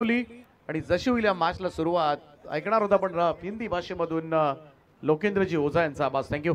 आणि जशी होईल या मॅचला सुरुवात ऐकणार होता पण हिंदी भाषेमधून लोकेंद्रजी ओझा यांचा आवाज. थँक्यू.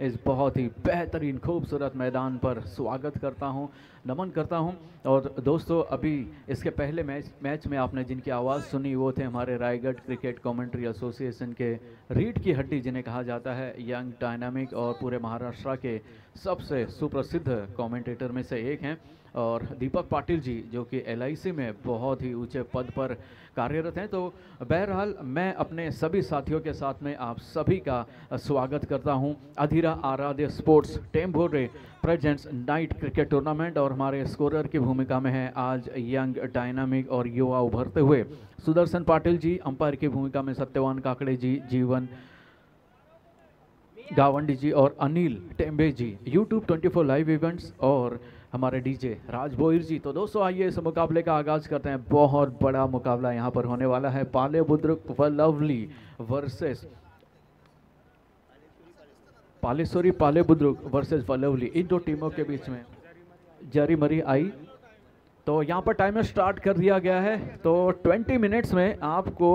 इस बहुत ही बेहतरीन खूबसूरत मैदान पर स्वागत करता हूं, नमन करता हूं। और दोस्तों, अभी इसके पहले मैच में आपने जिनकी आवाज़ सुनी वो थे हमारे रायगढ़ क्रिकेट कमेंट्री एसोसिएशन के रीढ़ की हड्डी जिन्हें कहा जाता है, यंग डायनामिक और पूरे महाराष्ट्र के सबसे सुप्रसिद्ध कमेंटेटर में से एक हैं। और दीपक पाटिल जी जो कि LIC में बहुत ही ऊंचे पद पर कार्यरत हैं। तो बहरहाल मैं अपने सभी साथियों के साथ में आप सभी का स्वागत करता हूं अधीरा Aradhya sports Tembode presents night cricket tournament. और हमारे स्कोरर की भूमिका में है आज यंग डायनामिक और युवा उभरते हुए सुदर्शन पाटिल जी, अंपायर की भूमिका में सत्यवान काकड़े जी, जीवन गावंडी जी और अनिल टेम्बे जी, YouTube 24 लाइव इवेंट्स और हमारे DJ राज बोईर जी। तो दोस्तों आइए इस मुकाबले का आगाज करते हैं। बहुत बड़ा मुकाबला यहाँ पर होने वाला है। पाले बुद्रुक वलवली वर्सेस पालेश्वरी पाले बुद्रुक वर्सेस वलवली, इन दो टीमों के बीच में जरी मरी आई। तो यहाँ पर टाइमर स्टार्ट कर दिया गया है। तो 20 मिनट्स में आपको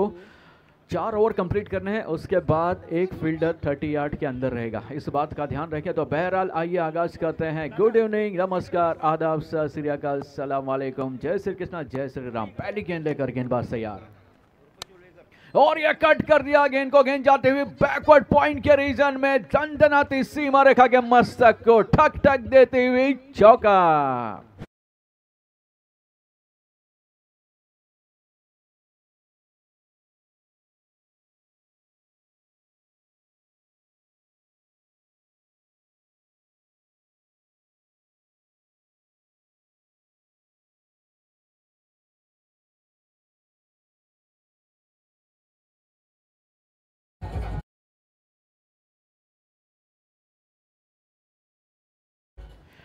4 ओवर कंप्लीट करने हैं, उसके बाद एक फील्डर 30 यार्ड के अंदर रहेगा, इस बात का ध्यान रखें। तो बहरहाल आइए आगाज करते हैं। गुड इवनिंग, नमस्कार, आदाब, सत श्री अकाल, सलाम वालेकुम, जय श्री कृष्णा, जय श्री राम। पहली गेंद लेकर गेंदबाज तैयार और ये कट कर दिया गेंद को। गेंद जाते हुए बैकवर्ड पॉइंट के रीजन में दंदनाती सीमा रेखा के मस्तक को ठक ठक देते हुए चौका।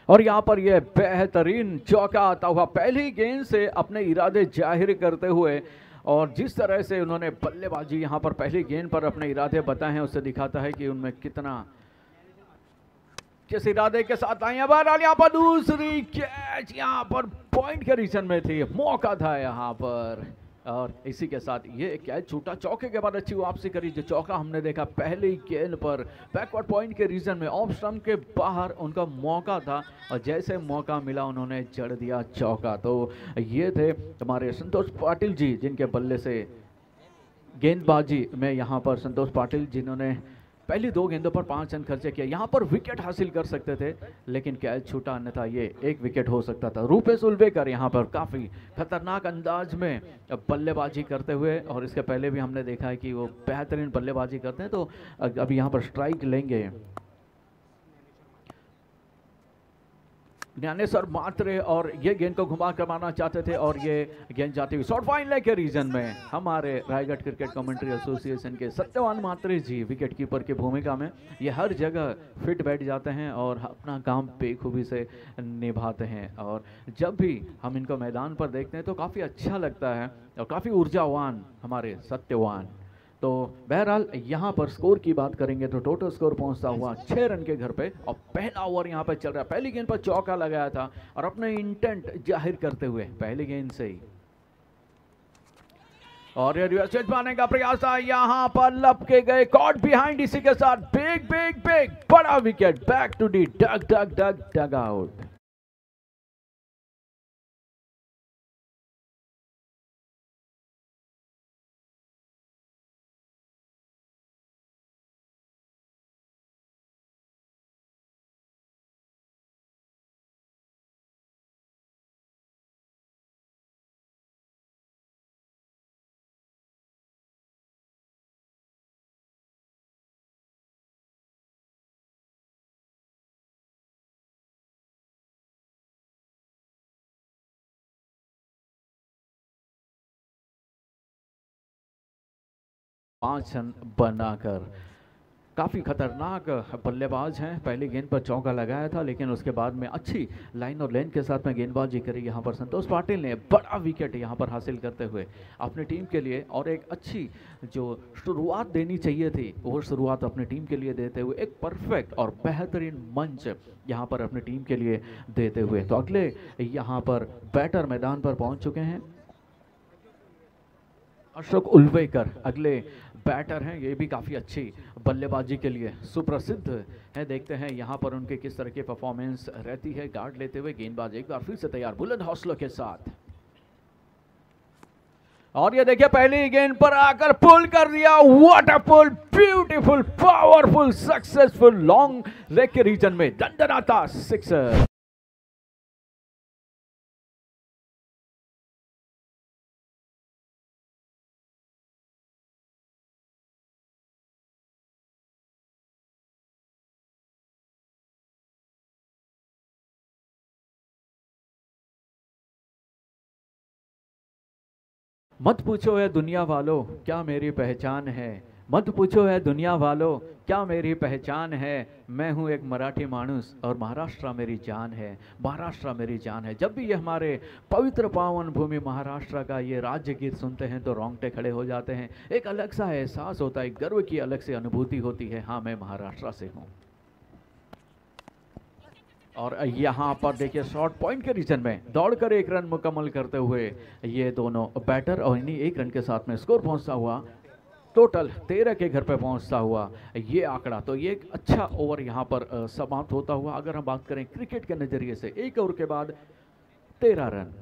और यहाँ पर यह बेहतरीन चौका आता हुआ पहली गेंद से अपने इरादे जाहिर करते हुए, और जिस तरह से उन्होंने बल्लेबाजी यहाँ पर पहली गेंद पर अपने इरादे बताए हैं उससे दिखाता है कि उनमें किस इरादे के साथ आए हैं। बहरहाल यहाँ पर दूसरी कैच यहाँ पर पॉइंट के रीजन में थी, मौका था यहाँ पर। और इसी के साथ ये कैच छूटा। चौके के बाद अच्छी वापसी करी। जो चौका हमने देखा पहले ही गेंद पर बैकवर्ड पॉइंट के रीजन में ऑफ स्टंप के बाहर उनका मौका था, और जैसे मौका मिला उन्होंने जड़ दिया चौका। तो ये थे हमारे संतोष पाटिल जी जिनके बल्ले से गेंदबाजी में यहाँ पर संतोष पाटिल जिन्होंने पहली 2 गेंदों पर 5 रन खर्चे किए। यहाँ पर विकेट हासिल कर सकते थे लेकिन कैच छूटा, अन्यथा ये 1 विकेट हो सकता था। रूपेश उल्वेकर यहाँ पर काफ़ी खतरनाक अंदाज में बल्लेबाजी करते हुए, और इसके पहले भी हमने देखा है कि वो बेहतरीन बल्लेबाजी करते हैं। तो अब यहाँ पर स्ट्राइक लेंगे ज्ञानेश्वर मात्रे, और ये गेंद को घुमा कर मारना चाहते थे, और ये गेंद जाती हुई शॉर्ट फाइन के रीजन में हमारे रायगढ़ क्रिकेट कमेंट्री एसोसिएशन के सत्यवान मात्रे जी विकेट कीपर की भूमिका में ये हर जगह फिट बैठ जाते हैं और अपना काम बेखूबी से निभाते हैं। और जब भी हम इनको मैदान पर देखते हैं तो काफ़ी अच्छा लगता है और काफ़ी ऊर्जावान हमारे सत्यवान। तो बहरहाल यहाँ पर स्कोर की बात करेंगे तो टोटल स्कोर पहुंचता हुआ 6 रन के घर पे, और पहला ओवर यहाँ पर चल रहा है। पहली गेंद पर चौका लगाया था और अपने इंटेंट जाहिर करते हुए पहली गेंद से ही और ये रिवर्स स्विच मारने का प्रयास था, यहां पर लपके गए, कॉट बिहाइंड, इसी के साथ बिग बिग बिग बड़ा wicket, back to the dug dug dug dugout. पांच रन बनाकर, काफ़ी खतरनाक बल्लेबाज हैं। पहली गेंद पर चौका लगाया था, लेकिन उसके बाद में अच्छी लाइन और लेन के साथ में गेंदबाजी करी यहाँ पर संतोष पाटिल ने, बड़ा विकेट यहाँ पर हासिल करते हुए अपनी टीम के लिए, और एक अच्छी जो शुरुआत देनी चाहिए थी वो शुरुआत अपनी टीम के लिए देते हुए एक परफेक्ट और बेहतरीन मंच यहाँ पर अपनी टीम के लिए देते हुए। तो अगले यहाँ पर बैटर मैदान पर पहुँच चुके हैं, अशोक उल्वेकर अगले बैटर हैं। ये भी काफ़ी अच्छी बल्लेबाजी के लिए सुप्रसिद्ध है। देखते हैं यहाँ पर उनके किस तरह की परफॉर्मेंस रहती है। गार्ड लेते हुए गेंदबाज एक बार फिर से तैयार बुलंद हौसलों के साथ, और ये देखिए पहली गेंद पर आकर पुल कर दिया, what a pull, beautiful, powerful, successful, long leg के रीजन में दंदनाता सिक्सर। मत पूछो है दुनिया वालों क्या मेरी पहचान है, मत पूछो है दुनिया वालों क्या मेरी पहचान है, मैं हूँ एक मराठी मानुस और महाराष्ट्र मेरी जान है, महाराष्ट्र मेरी जान है। जब भी ये हमारे पवित्र पावन भूमि महाराष्ट्र का ये राज्य गीत सुनते हैं तो रोंगटे खड़े हो जाते हैं। एक अलग सा एहसास होता है, गर्व की अलग से अनुभूति होती है, हाँ मैं महाराष्ट्र से हूँ। और यहाँ पर देखिए शॉर्ट पॉइंट के रीजन में दौड़कर एक रन मुकम्मल करते हुए ये दोनों बैटर, और इन्हीं एक रन के साथ में स्कोर पहुंचता हुआ टोटल 13 के घर पे पहुंचता हुआ ये आंकड़ा। तो ये एक अच्छा ओवर यहाँ पर समाप्त होता हुआ। अगर हम बात करें क्रिकेट के नज़रिए से, एक ओवर के बाद 13 रन।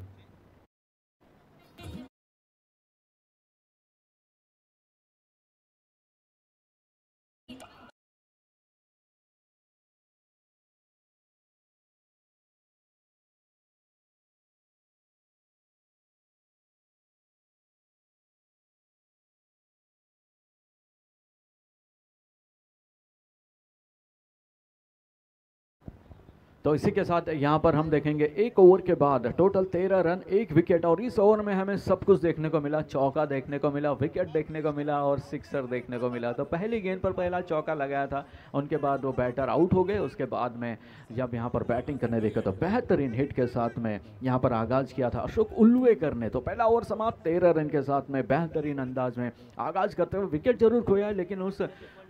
तो इसी के साथ यहाँ पर हम देखेंगे एक ओवर के बाद टोटल 13 रन, एक विकेट, और इस ओवर में हमें सब कुछ देखने को मिला, चौका देखने को मिला, विकेट देखने को मिला और सिक्सर देखने को मिला। तो पहली गेंद पर पहला चौका लगाया था, उनके बाद वो बैटर आउट हो गए। उसके बाद में जब यहाँ पर बैटिंग करने देखा तो बेहतरीन हिट के साथ में यहाँ पर आगाज़ किया था अशोक उल्वेकर ने। तो पहला ओवर समाप्त 13 रन के साथ में बेहतरीन अंदाज में आगाज़ करते हुए विकेट जरूर खोया, लेकिन उस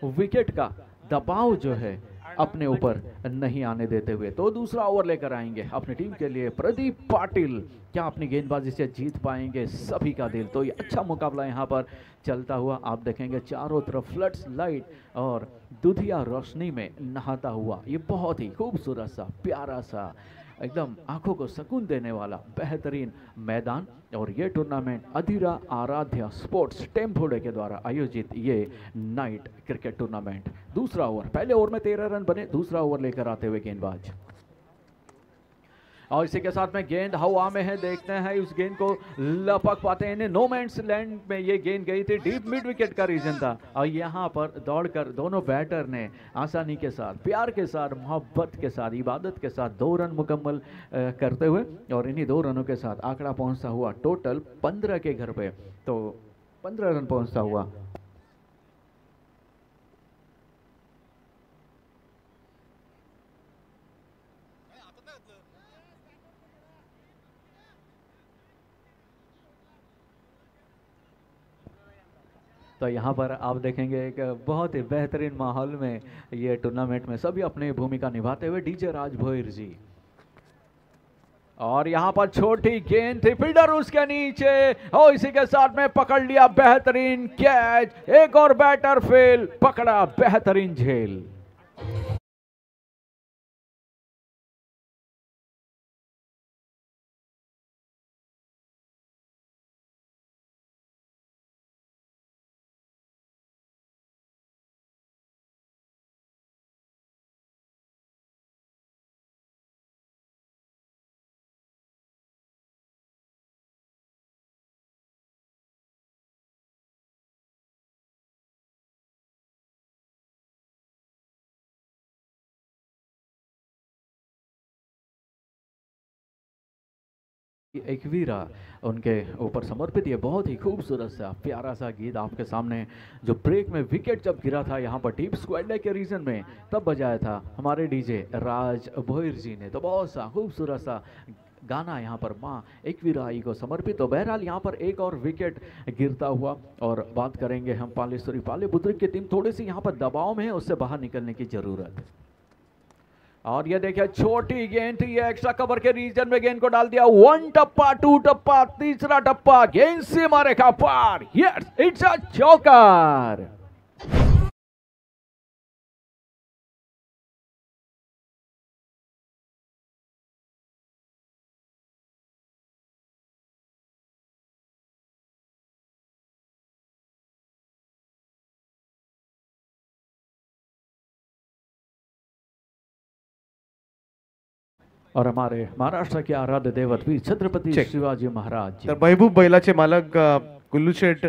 विकेट का दबाव जो है अपने ऊपर नहीं आने देते हुए तो दूसरा ओवर लेकर आएंगे अपनी टीम के लिए प्रदीप पाटिल। क्या अपनी गेंदबाजी से जीत पाएंगे सभी का दिल? तो ये अच्छा मुकाबला यहाँ पर चलता हुआ आप देखेंगे, चारों तरफ फ्लड्स लाइट और दुधिया रोशनी में नहाता हुआ ये बहुत ही खूबसूरत सा, प्यारा सा, एकदम आंखों को सुकून देने वाला बेहतरीन मैदान। और ये टूर्नामेंट अधिरा आराध्या स्पोर्ट्स टेम्पोडे के द्वारा आयोजित ये नाइट क्रिकेट टूर्नामेंट। दूसरा ओवर, पहले ओवर में 13 रन बने, दूसरा ओवर लेकर आते हुए गेंदबाज, और इसी के साथ में गेंद हवा में है। देखते हैं उस गेंद को लपक पाते हैं। नो मैंस लैंड में ये गेंद गई थी, डीप मिड विकेट का रीजन था। और यहाँ पर दौड़कर दोनों बैटर ने आसानी के साथ, प्यार के साथ, मोहब्बत के साथ, इबादत के साथ 2 रन मुकम्मल करते हुए, और इन्हीं 2 रनों के साथ आंकड़ा पहुँचता हुआ टोटल 15 के घर पे। तो 15 रन पहुँचता हुआ तो यहाँ पर आप देखेंगे एक बहुत ही बेहतरीन माहौल में ये टूर्नामेंट में सभी अपनी भूमिका निभाते हुए डीजे राज भोईर जी। और यहाँ पर छोटी गेंद थी, फील्डर उसके नीचे और इसी के साथ में पकड़ लिया बेहतरीन कैच। एक और बैटर फेल, पकड़ा बेहतरीन झेल। एकवीरा उनके ऊपर समर्पित ये बहुत ही खूबसूरत सा प्यारा सा गीत आपके सामने, जो ब्रेक में विकेट जब गिरा था यहाँ पर डीप स्क्वाड के रीजन में, तब बजाया था हमारे डीजे राज भोईर जी ने। तो बहुत सा खूबसूरत सा गाना यहाँ पर माँ एकवीरा आई को समर्पित। तो बहरहाल यहाँ पर एक और विकेट गिरता हुआ, और बात करेंगे हम पालेश्वरी पाले बुद्रिक की टीम थोड़ी सी यहाँ पर दबाव में है, उससे बाहर निकलने की जरूरत है। और ये देखिए छोटी गेंद थी, एक्स्ट्रा कवर के रीजन में गेंद को डाल दिया। 1 टप्पा, 2 टप्पा, तीसरा टप्पा, गेंद सीमा रेखा पार। यस, इट्स अ चौकार। और हमारे महाराष्ट्र के आराध्य देवत वीर छत्रपती शिवाजी महाराज जी। तर महबूब बैलाचे मालक कुल्लू शेठ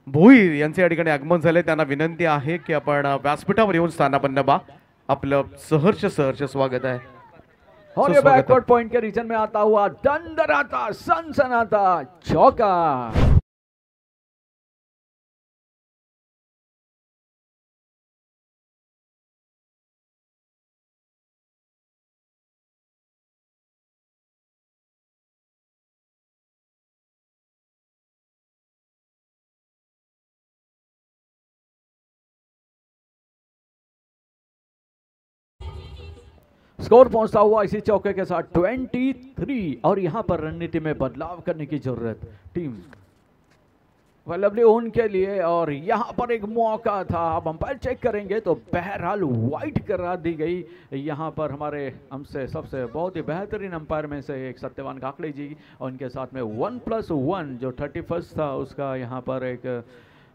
भोईर यांचे या ठिकाणी आगमन झाले। त्यांना विनंती आहे की आपण व्यासपीठावर येऊन स्थानापन्न बा। आपलं सहर्ष स्वागत आहे। और ये बैकवर्ड पॉइंट के रीजन में आता हुआ दंदराता सनसनाता चौका। स्कोर पहुंचता हुआ इसी चौके के साथ 23, और यहां पर रणनीति में बदलाव करने की जरूरत टीम लवली उनके लिए। और यहां पर एक मौका था, अब अंपायर चेक करेंगे तो बहरहाल वाइट करा दी गई। यहां पर हमारे हमसे सबसे बहुत ही बेहतरीन अंपायर में से एक सत्यवान काकड़े जी, और उनके साथ में 1+1 जो 31 था उसका यहां पर एक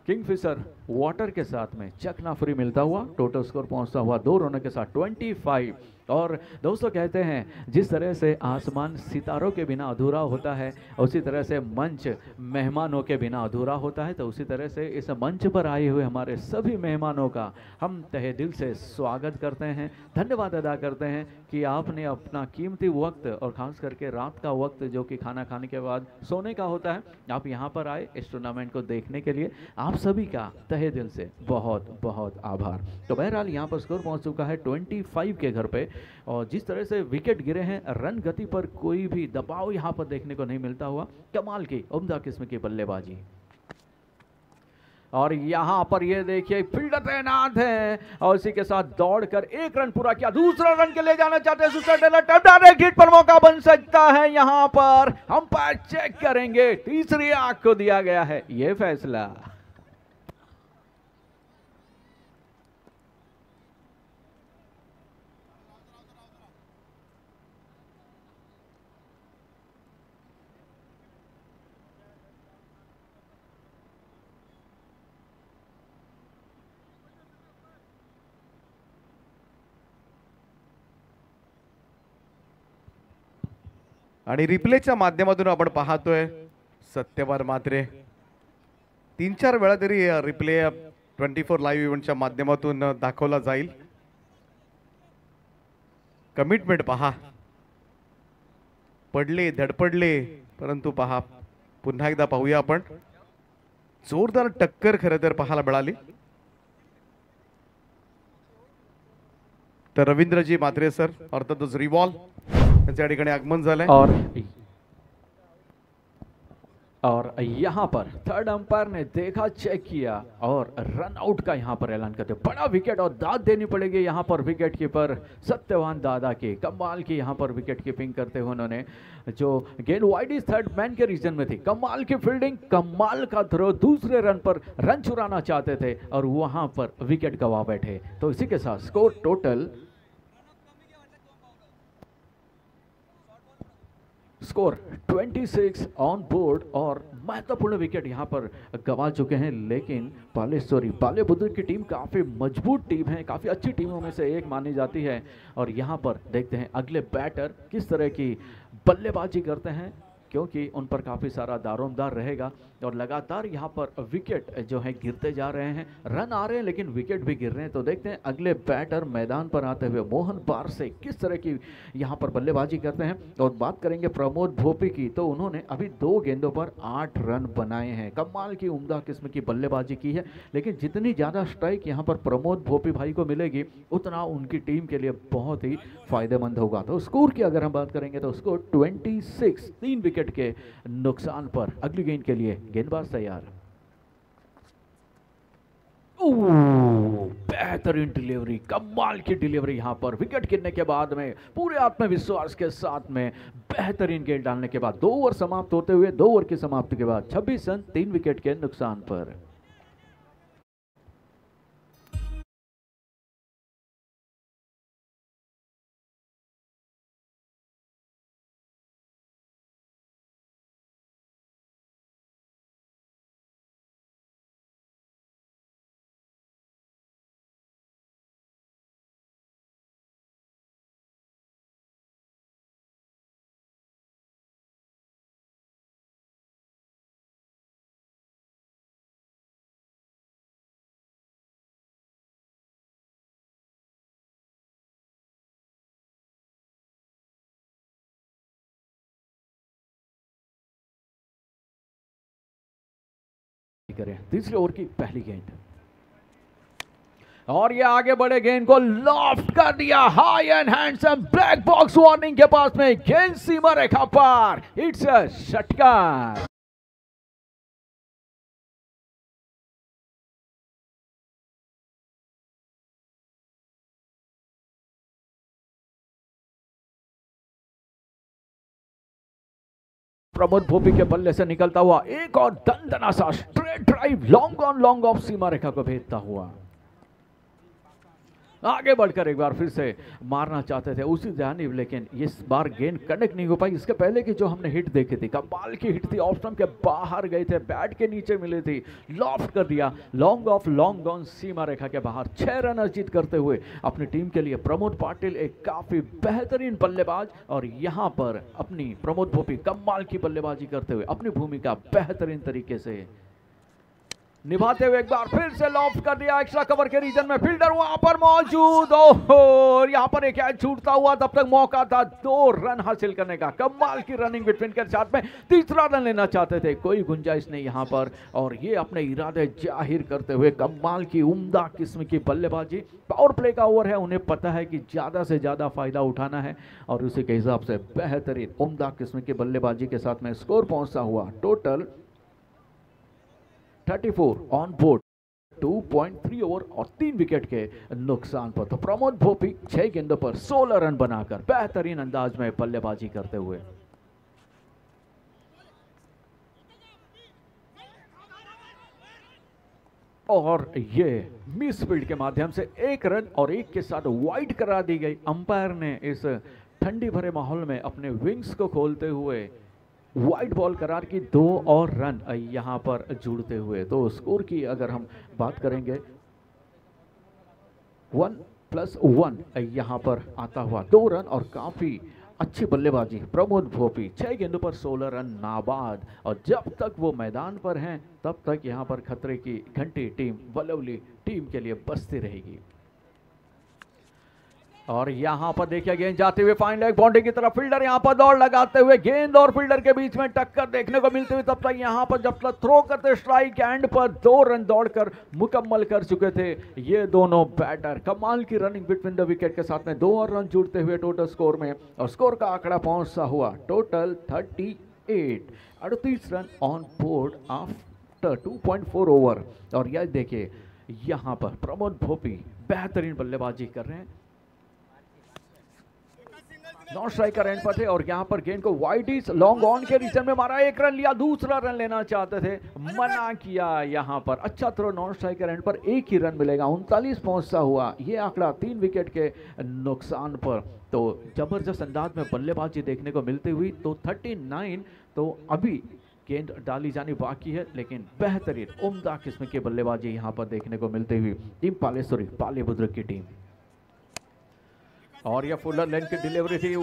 किंगफिशर वाटर के साथ में चकना फ्री मिलता हुआ। टोटल स्कोर पहुंचता हुआ 2 रनों के साथ 25। और दोस्तों कहते हैं जिस तरह से आसमान सितारों के बिना अधूरा होता है, उसी तरह से मंच मेहमानों के बिना अधूरा होता है। तो उसी तरह से इस मंच पर आए हुए हमारे सभी मेहमानों का हम तहे दिल से स्वागत करते हैं, धन्यवाद अदा करते हैं कि आपने अपना कीमती वक्त और ख़ास करके रात का वक्त जो कि खाना खाने के बाद सोने का होता है, आप यहाँ पर आए इस टूर्नामेंट को देखने के लिए। आप सभी का तहे दिल से बहुत बहुत आभार। तो बहरहाल यहाँ पर स्कोर पहुँच चुका है 25 के घर पे, और जिस तरह से विकेट गिरे हैं रन गति पर कोई भी दबाव यहाँ पर देखने को नहीं मिलता हुआ। कमाल की उम्दा किस्म की बल्लेबाजी। और यहाँ पर ये देखिए फील्डर तैनात है, और इसी के साथ दौड़कर 1 रन पूरा किया। दूसरा रन के ले जाना चाहते हैं, डायरेक्ट हिट पर मौका बन सकता है। यहाँ पर अंपायर चेक करेंगे, तीसरी आंख को दिया गया है ये फैसला। आणि रिप्लेच्या माध्यमातून आपण पाहतोय सत्यवान मात्रे 3-4 वेळा तरी रिप्ले 24 लाईव्ह इव्हेंटच्या माध्यमातून दाखवला जाईल। कमिटमेंट पहा, पडले धडपडले, परंतु पहा पुन्हा एकदा पाहूया आपण। जोरदार टक्कर खरं तर पाहायला मिळाली। तर रवींद्रजी मात्रे सर अर्थातच रिवॉल्व त्यांच्या ठिकाणी आगमन झालंय। और यहाँ पर थर्ड अंपायर ने देखा, चेक किया और रन आउट का यहाँ पर ऐलान करते, बड़ा विकेट और दाद देनी पड़ेगी यहाँ पर विकेट कीपर सत्यवान दादा की। कमाल की यहाँ पर विकेट कीपिंग करते हुए उन्होंने, जो गेंद वाइड इज थर्ड मैन के रीजन में थी, कमाल की फील्डिंग, कमाल का थ्रो, दूसरे रन पर रन चुराना चाहते थे और वहां पर विकेट गवा बैठे। तो इसी के साथ score total score 26 on board और महत्वपूर्ण विकेट यहां पर गवा चुके हैं। लेकिन बालेबुद्र की टीम काफ़ी मजबूत टीम है, काफ़ी अच्छी टीमों में से एक मानी जाती है। और यहां पर देखते हैं अगले बैटर किस तरह की बल्लेबाजी करते हैं, क्योंकि उन पर काफ़ी सारा दारोमदार रहेगा और लगातार यहाँ पर विकेट जो है गिरते जा रहे हैं, रन आ रहे हैं लेकिन विकेट भी गिर रहे हैं। तो देखते हैं अगले बैटर मैदान पर आते हुए मोहन पारसे किस तरह की यहाँ पर बल्लेबाजी करते हैं। और बात करेंगे प्रमोद भोपी की, तो उन्होंने अभी 2 गेंदों पर 8 रन बनाए हैं। कमाल की उम्दा किस्म की बल्लेबाजी की है, लेकिन जितनी ज़्यादा स्ट्राइक यहाँ पर प्रमोद भोपी भाई को मिलेगी उतना उनकी टीम के लिए बहुत ही फायदेमंद होगा। तो स्कोर की अगर हम बात करेंगे तो स्कोर 26, 3 विकेट के नुकसान पर। अगली गेंद के लिए गेंदबाज तैयार। बेहतरीन डिलीवरी, कमाल की डिलीवरी यहां पर विकेट गिरने के बाद में पूरे आत्मविश्वास के साथ में बेहतरीन गेंद डालने के बाद 2 ओवर समाप्त होते हुए 2 ओवर की समाप्ति के बाद 26 रन 3 विकेट के नुकसान पर। करें तीसरे ओवर की पहली गेंद और ये आगे बढ़े, गेंद को लॉफ्ट कर दिया, high and handsome, black box warning के पास में, गेंद सीमा रेखा पार, इट्स अ षटकार। प्रमोद भोपी के बल्ले से निकलता हुआ एक और दंदना सा straight drive, long on long off सीमा रेखा को भेजता हुआ आगे बढ़कर एक बार फिर से मारना चाहते थे उसी जानिब, लेकिन इस बार गेंद कनेक्ट नहीं हो पाई। इसके पहले की जो हमने हिट देखी थी, कमाल की हिट थी, ऑफ स्टंप के बाहर गए थे, बैट के नीचे मिली थी, लॉफ्ट कर दिया, लॉन्ग ऑफ लॉन्ग ऑन सीमा रेखा के बाहर 6 रन अर्जित करते हुए अपनी टीम के लिए प्रमोद पाटिल एक काफी बेहतरीन बल्लेबाज। और यहाँ पर अपनी प्रमोद भोपी कमाल की बल्लेबाजी करते हुए अपनी भूमिका बेहतरीन तरीके से निभाते हुए एक बार फिर से लॉफ्ट कर दिया एक्स्ट्रा कवर के रीजन में, फील्डर वहां पर मौजूद, ओहो यहां पर एक कैच छूटता हुआ, तब तक मौका था 2 रन हासिल करने का। कमाल की रनिंग बिटवीन के साथ में तीसरा रन लेना चाहते थे, कोई गुंजाइश नहीं यहां पर, और ये अपने इरादे जाहिर करते हुए कमाल की उम्दा किस्म की बल्लेबाजी। पावर प्ले का ओवर है, उन्हें पता है कि ज्यादा से ज्यादा फायदा उठाना है और उसी के हिसाब से बेहतरीन उम्दा किस्म की बल्लेबाजी के साथ में स्कोर पहुंचता हुआ टोटल 34 ऑन बोर्ड, 2.3 ओवर और 3 विकेट के नुकसान पर। तो प्रमोद भोपी 6 गेंदों पर 16 रन बनाकर बेहतरीन अंदाज में बल्लेबाजी करते हुए और ये मिस फील्ड के माध्यम से 1 रन और 1 के साथ वाइड करा दी गई। अंपायर ने इस ठंडी भरे माहौल में अपने विंग्स को खोलते हुए वाइड बॉल करार की 2 और रन यहां पर जुड़ते हुए। तो स्कोर की अगर हम बात करेंगे 1+1 यहां पर आता हुआ 2 रन और काफी अच्छी बल्लेबाजी प्रमोद भोपी, 6 गेंदों पर 16 रन नाबाद। और जब तक वो मैदान पर हैं तब तक यहां पर खतरे की घंटी टीम बलौली टीम के लिए बजती रहेगी। और यहां पर देखिए गेंद जाते हुए फाइन लेग बाउंड्री की तरफ, फील्डर यहां पर दौड़ लगाते हुए, गेंद और फील्डर के बीच में टक्कर देखने को मिलती हुई, तब तक यहां पर जब तक थ्रो करते स्ट्राइक एंड पर 2 रन दौड़कर मुकम्मल कर चुके थे ये दोनों बैटर। कमाल की रनिंग बिटवीन द विकेट के साथ में 2 और रन जुड़ते हुए टोटल स्कोर में, और स्कोर का आंकड़ा पहुंचता हुआ total 8, 38 run on board after 2.4 over. और यह देखिए यहाँ पर प्रमोद भोपी बेहतरीन बल्लेबाजी कर रहे हैं, नॉन स्ट्राइकर एंड पर थे और यहाँ पर गेंद को वाइड लॉन्ग ऑन के रीजन में मारा, 1 रन लिया, दूसरा रन लेना चाहते थे, मना किया। यहाँ पर अच्छा थ्रो नॉन स्ट्राइकर एंड पर 1 ही रन मिलेगा, 39 पहुंचता हुआ ये आंकड़ा 3 विकेट के नुकसान पर। तो जबरदस्त अंदाज में बल्लेबाजी देखने को मिलती हुई। तो 39, तो अभी गेंद डाली जानी बाकी है, लेकिन बेहतरीन उम्दा किस्म की बल्लेबाजी यहाँ पर देखने को मिलती हुई टीम पाले बुजुर्ग की टीम। और यह फुलर लेंथ की डिलीवरी थी,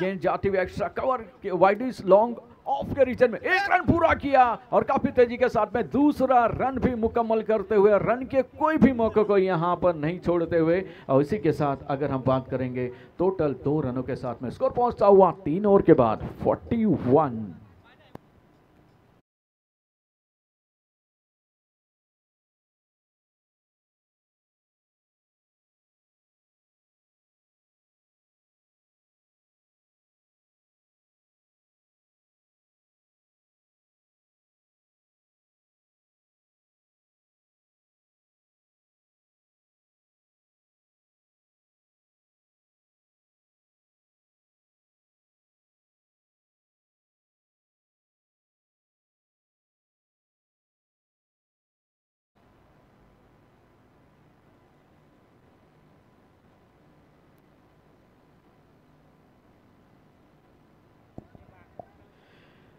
गेंद जाती हुई extra cover wide long off के रीजन में 1 रन पूरा किया और काफी तेजी के साथ में दूसरा रन भी मुकम्मल करते हुए, रन के कोई भी मौके को यहां पर नहीं छोड़ते हुए। और इसी के साथ अगर हम बात करेंगे टोटल 2 रनों के साथ में स्कोर पहुंचता हुआ 3 ओवर के बाद 41।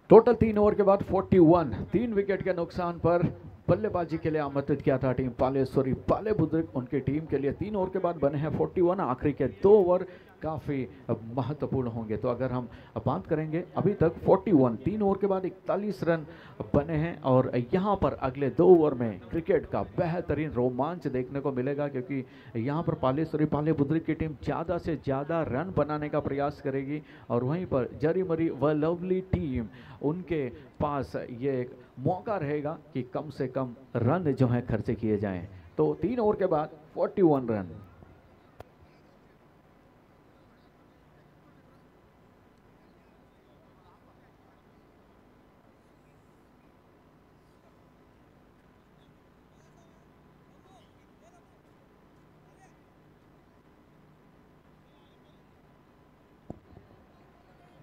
टोटल 3 ओवर के बाद 41, 3 विकेट के नुकसान पर बल्लेबाजी के लिए आमंत्रित किया था टीम पाले बुजुर्ग। उनकी टीम के लिए 3 ओवर के बाद बने हैं 41। आखिरी के 2 ओवर काफ़ी महत्वपूर्ण होंगे। तो अगर हम बात करेंगे अभी तक 41, 3 ओवर के बाद 41 रन बने हैं और यहाँ पर अगले 2 ओवर में क्रिकेट का बेहतरीन रोमांच देखने को मिलेगा, क्योंकि यहाँ पर पाले बुजुर्ग की टीम ज़्यादा से ज़्यादा रन बनाने का प्रयास करेगी और वहीं पर जरी मरी व लवली टीम, उनके पास ये एक मौका रहेगा कि कम से कम रन जो है खर्चे किए जाएं। तो 3 ओवर के बाद 41 रन।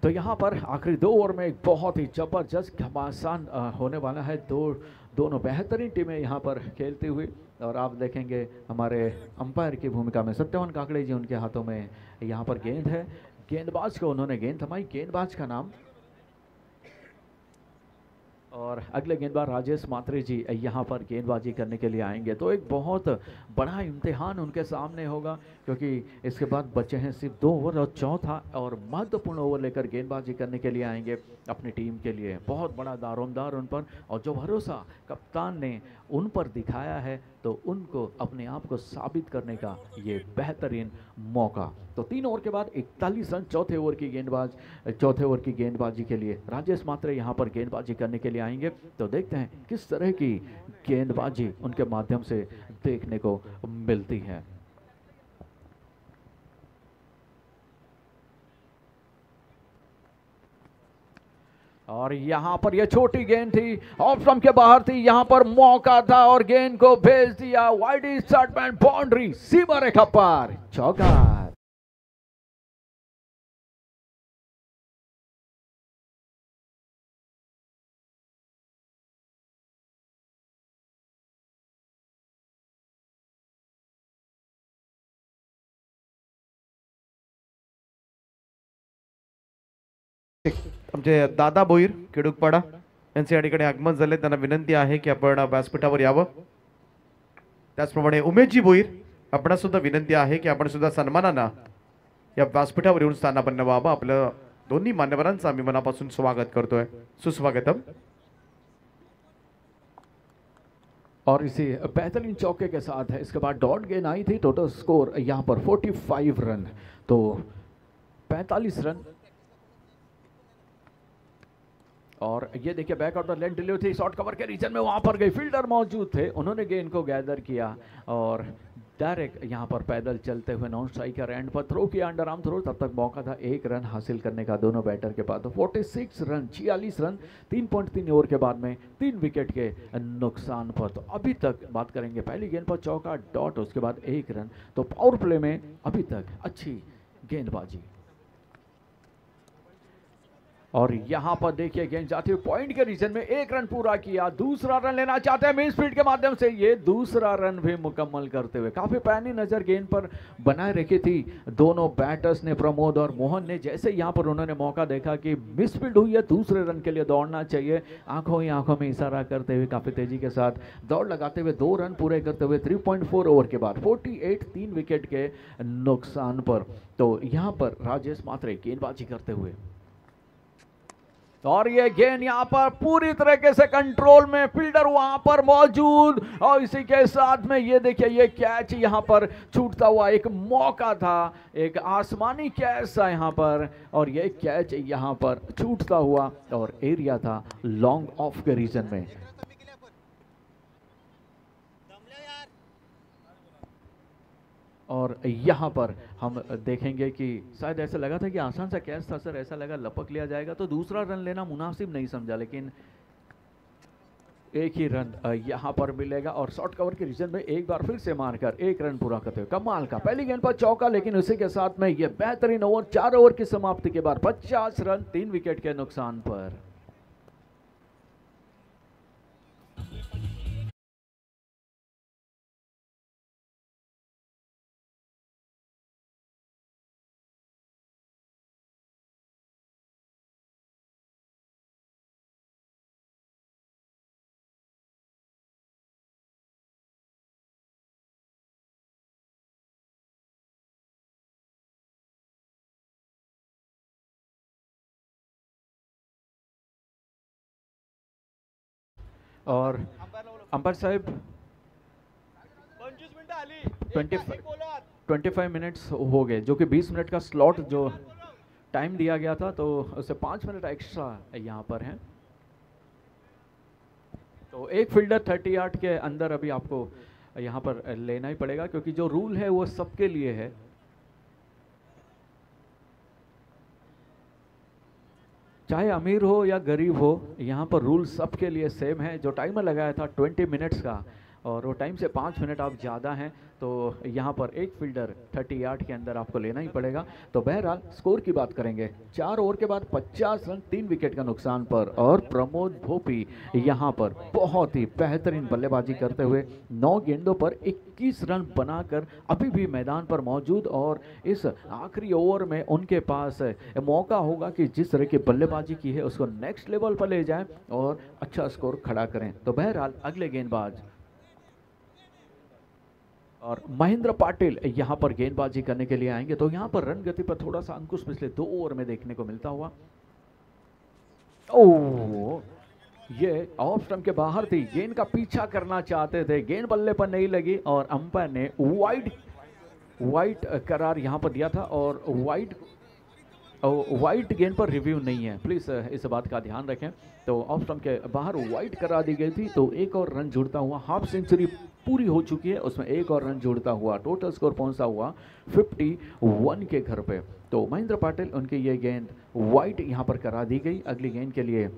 तो यहाँ पर आखिरी 2 ओवर में एक बहुत ही जबरदस्त घमासान होने वाला है। दोनों बेहतरीन टीमें यहाँ पर खेलती हुई और आप देखेंगे हमारे अंपायर की भूमिका में सत्यवान काकड़े जी, उनके हाथों में यहाँ पर गेंद है। गेंदबाज को उन्होंने गेंद थमाई, गेंदबाज का नाम, और अगले गेंदबाज राजेश मात्रे जी यहाँ पर गेंदबाजी करने के लिए आएंगे। तो एक बहुत बड़ा इम्तिहान उनके सामने होगा, क्योंकि इसके बाद बचे हैं सिर्फ 2 ओवर और चौथा और महत्वपूर्ण ओवर लेकर गेंदबाजी करने के लिए आएंगे अपनी टीम के लिए। बहुत बड़ा दारोमदार उन पर, और जो भरोसा कप्तान ने उन पर दिखाया है तो उनको अपने आप को साबित करने का ये बेहतरीन मौका। तो 3 ओवर के बाद 41 रन, चौथे ओवर की गेंदबाजी के लिए राजेश मात्रे यहाँ पर गेंदबाजी करने के लिए आएंगे। तो देखते हैं किस तरह की गेंदबाजी उनके माध्यम से देखने को मिलती है। और यहाँ पर यह छोटी गेंद थी, ऑफ स्टंप के बाहर थी, यहाँ पर मौका था और गेंद को भेज दिया वाइड शॉटमैन बाउंड्री, सीमा रेखा पार, चौका। आमचे दादा भोईर केडुकपाडा यांचे या ठिकाणी आगमन झाले, त्यांना विनंती आहे की आपण व्यासपीठावर यावं। त्याचप्रमाणे उमेशजी भोईर आपणा सुद्धा विनंती आहे की आपण सुद्धा सन्मानानं या व्यासपीठावर येऊन स्थानापन्न व्हावं। आपलं दोन्ही मान्यवरांचं आम्ही मनापासून स्वागत करतोय, सुस्वागतम। और इसी बेहतरीन चौके के साथ है इसके बाद डॉट गेंद आई थी। टोटल स्कोर यहाँ पर 45 रन, तो 45 रन। और ये देखिए बैक आउट लेंथ डिलीवरी थी, शॉर्ट कवर के रीजन में, वहां पर गई, फील्डर मौजूद थे, उन्होंने गेंद को गैदर किया और डायरेक्ट यहाँ पर पैदल चलते हुए नॉन स्ट्राइकर एंड पर थ्रो किया, अंडर आर्म थ्रो। तब तक मौका था एक रन हासिल करने का दोनों बैटर के पास। तो 46 रन, 46 रन 3.3 ओवर के बाद में 3 विकेट के नुकसान पर। तो अभी तक बात करेंगे, पहली गेंद पर चौका डॉट, उसके बाद 1 रन। तो पावर प्ले में अभी तक अच्छी गेंदबाजी। और यहां पर देखिए गेंद जाती हुई पॉइंट के रीजन में, 1 रन पूरा किया, दूसरा रन लेना चाहते हैं मिड स्पीड के माध्यम से। ये दूसरा रन भी मुकम्मल करते हुए काफी पैनी नजर गेंद पर बनाए रखी थी दोनों बैटर्स ने, प्रमोद और मोहन ने। जैसे यहां पर उन्होंने मौका देखा कि मिस स्पीड हुई है, दूसरे रन के लिए दौड़ना चाहिए, आंखों ही आंखों में इशारा करते हुए काफी तेजी के साथ दौड़ लगाते हुए 2 रन पूरे करते हुए 3.4 ओवर के बाद 48, 3 विकेट के नुकसान पर। तो यहां पर राजेश मात्रे गेंदबाजी करते हुए, और ये गेंद यहां पर पूरी तरीके से कंट्रोल में, फील्डर वहां पर मौजूद, और इसी के साथ में ये देखिए ये कैच यहां पर छूटता हुआ एक मौका था, एक आसमानी कैच था यहां पर, और ये कैच यहां पर छूटता हुआ और एरिया था लॉन्ग ऑफ के रीजन में। और यहाँ पर हम देखेंगे कि शायद ऐसा लगा था कि आसान सा कैच था सर, ऐसा लगा लपक लिया जाएगा तो दूसरा रन लेना मुनासिब नहीं समझा, लेकिन एक ही रन यहाँ पर मिलेगा। और शॉर्ट कवर के रीजन में एक बार फिर से मारकर 1 रन पूरा करते हुए कमाल का पहली गेंद पर चौका, लेकिन उसी के साथ में ये बेहतरीन ओवर, 4 ओवर की समाप्ति के बाद 50 रन 3 विकेट के नुकसान पर। और अंपायर साहब 25 मिनट्स हो गए, जो कि 20 मिनट का स्लॉट जो टाइम दिया गया था, तो उससे 5 मिनट एक्स्ट्रा यहाँ पर हैं। तो एक फील्डर 38 के अंदर अभी आपको यहाँ पर लेना ही पड़ेगा, क्योंकि जो रूल है वो सबके लिए है। चाहे अमीर हो या गरीब हो, यहाँ पर रूल सबके लिए सेम है। जो टाइमर लगाया था 20 मिनट्स का, और वो टाइम से 5 मिनट आप ज़्यादा हैं, तो यहाँ पर एक फील्डर 38 के अंदर आपको लेना ही पड़ेगा। तो बहरहाल स्कोर की बात करेंगे, 4 ओवर के बाद 50 रन 3 विकेट का नुकसान पर, और प्रमोद भोपी यहाँ पर बहुत ही बेहतरीन बल्लेबाजी करते हुए 9 गेंदों पर 21 रन बनाकर अभी भी मैदान पर मौजूद। और इस आखिरी ओवर में उनके पास मौका होगा कि जिस तरह की बल्लेबाजी की है उसको नेक्स्ट लेवल पर ले जाएं और अच्छा स्कोर खड़ा करें। तो बहरहाल अगले गेंदबाज और महेंद्र पाटिल यहाँ पर गेंदबाजी करने के लिए आएंगे। तो यहाँ पर रन गति पर थोड़ा सा अंकुश पिछले 2 ओवर में देखने को मिलता हुआ। ओह, ये ऑफ स्टंप के बाहर थी, गेंद का पीछा करना चाहते थे, गेंद बल्ले पर नहीं लगी, और अंपायर ने वाइड करार यहाँ पर दिया था। और वाइड गेंद पर रिव्यू नहीं है, प्लीज इस बात का ध्यान रखें। तो ऑफ स्टंप के बाहर वाइड करा दी गई थी, तो एक और रन जुड़ता हुआ, हाफ सेंचुरी पूरी हो चुकी है, उसमें एक और रन जुड़ता हुआ टोटल स्कोर पहुंचता हुआ 51 के घर पे। तो महेंद्र पाटिल, उनकी ये गेंद वाइड यहाँ पर करा दी गई। अगली गेंद के लिए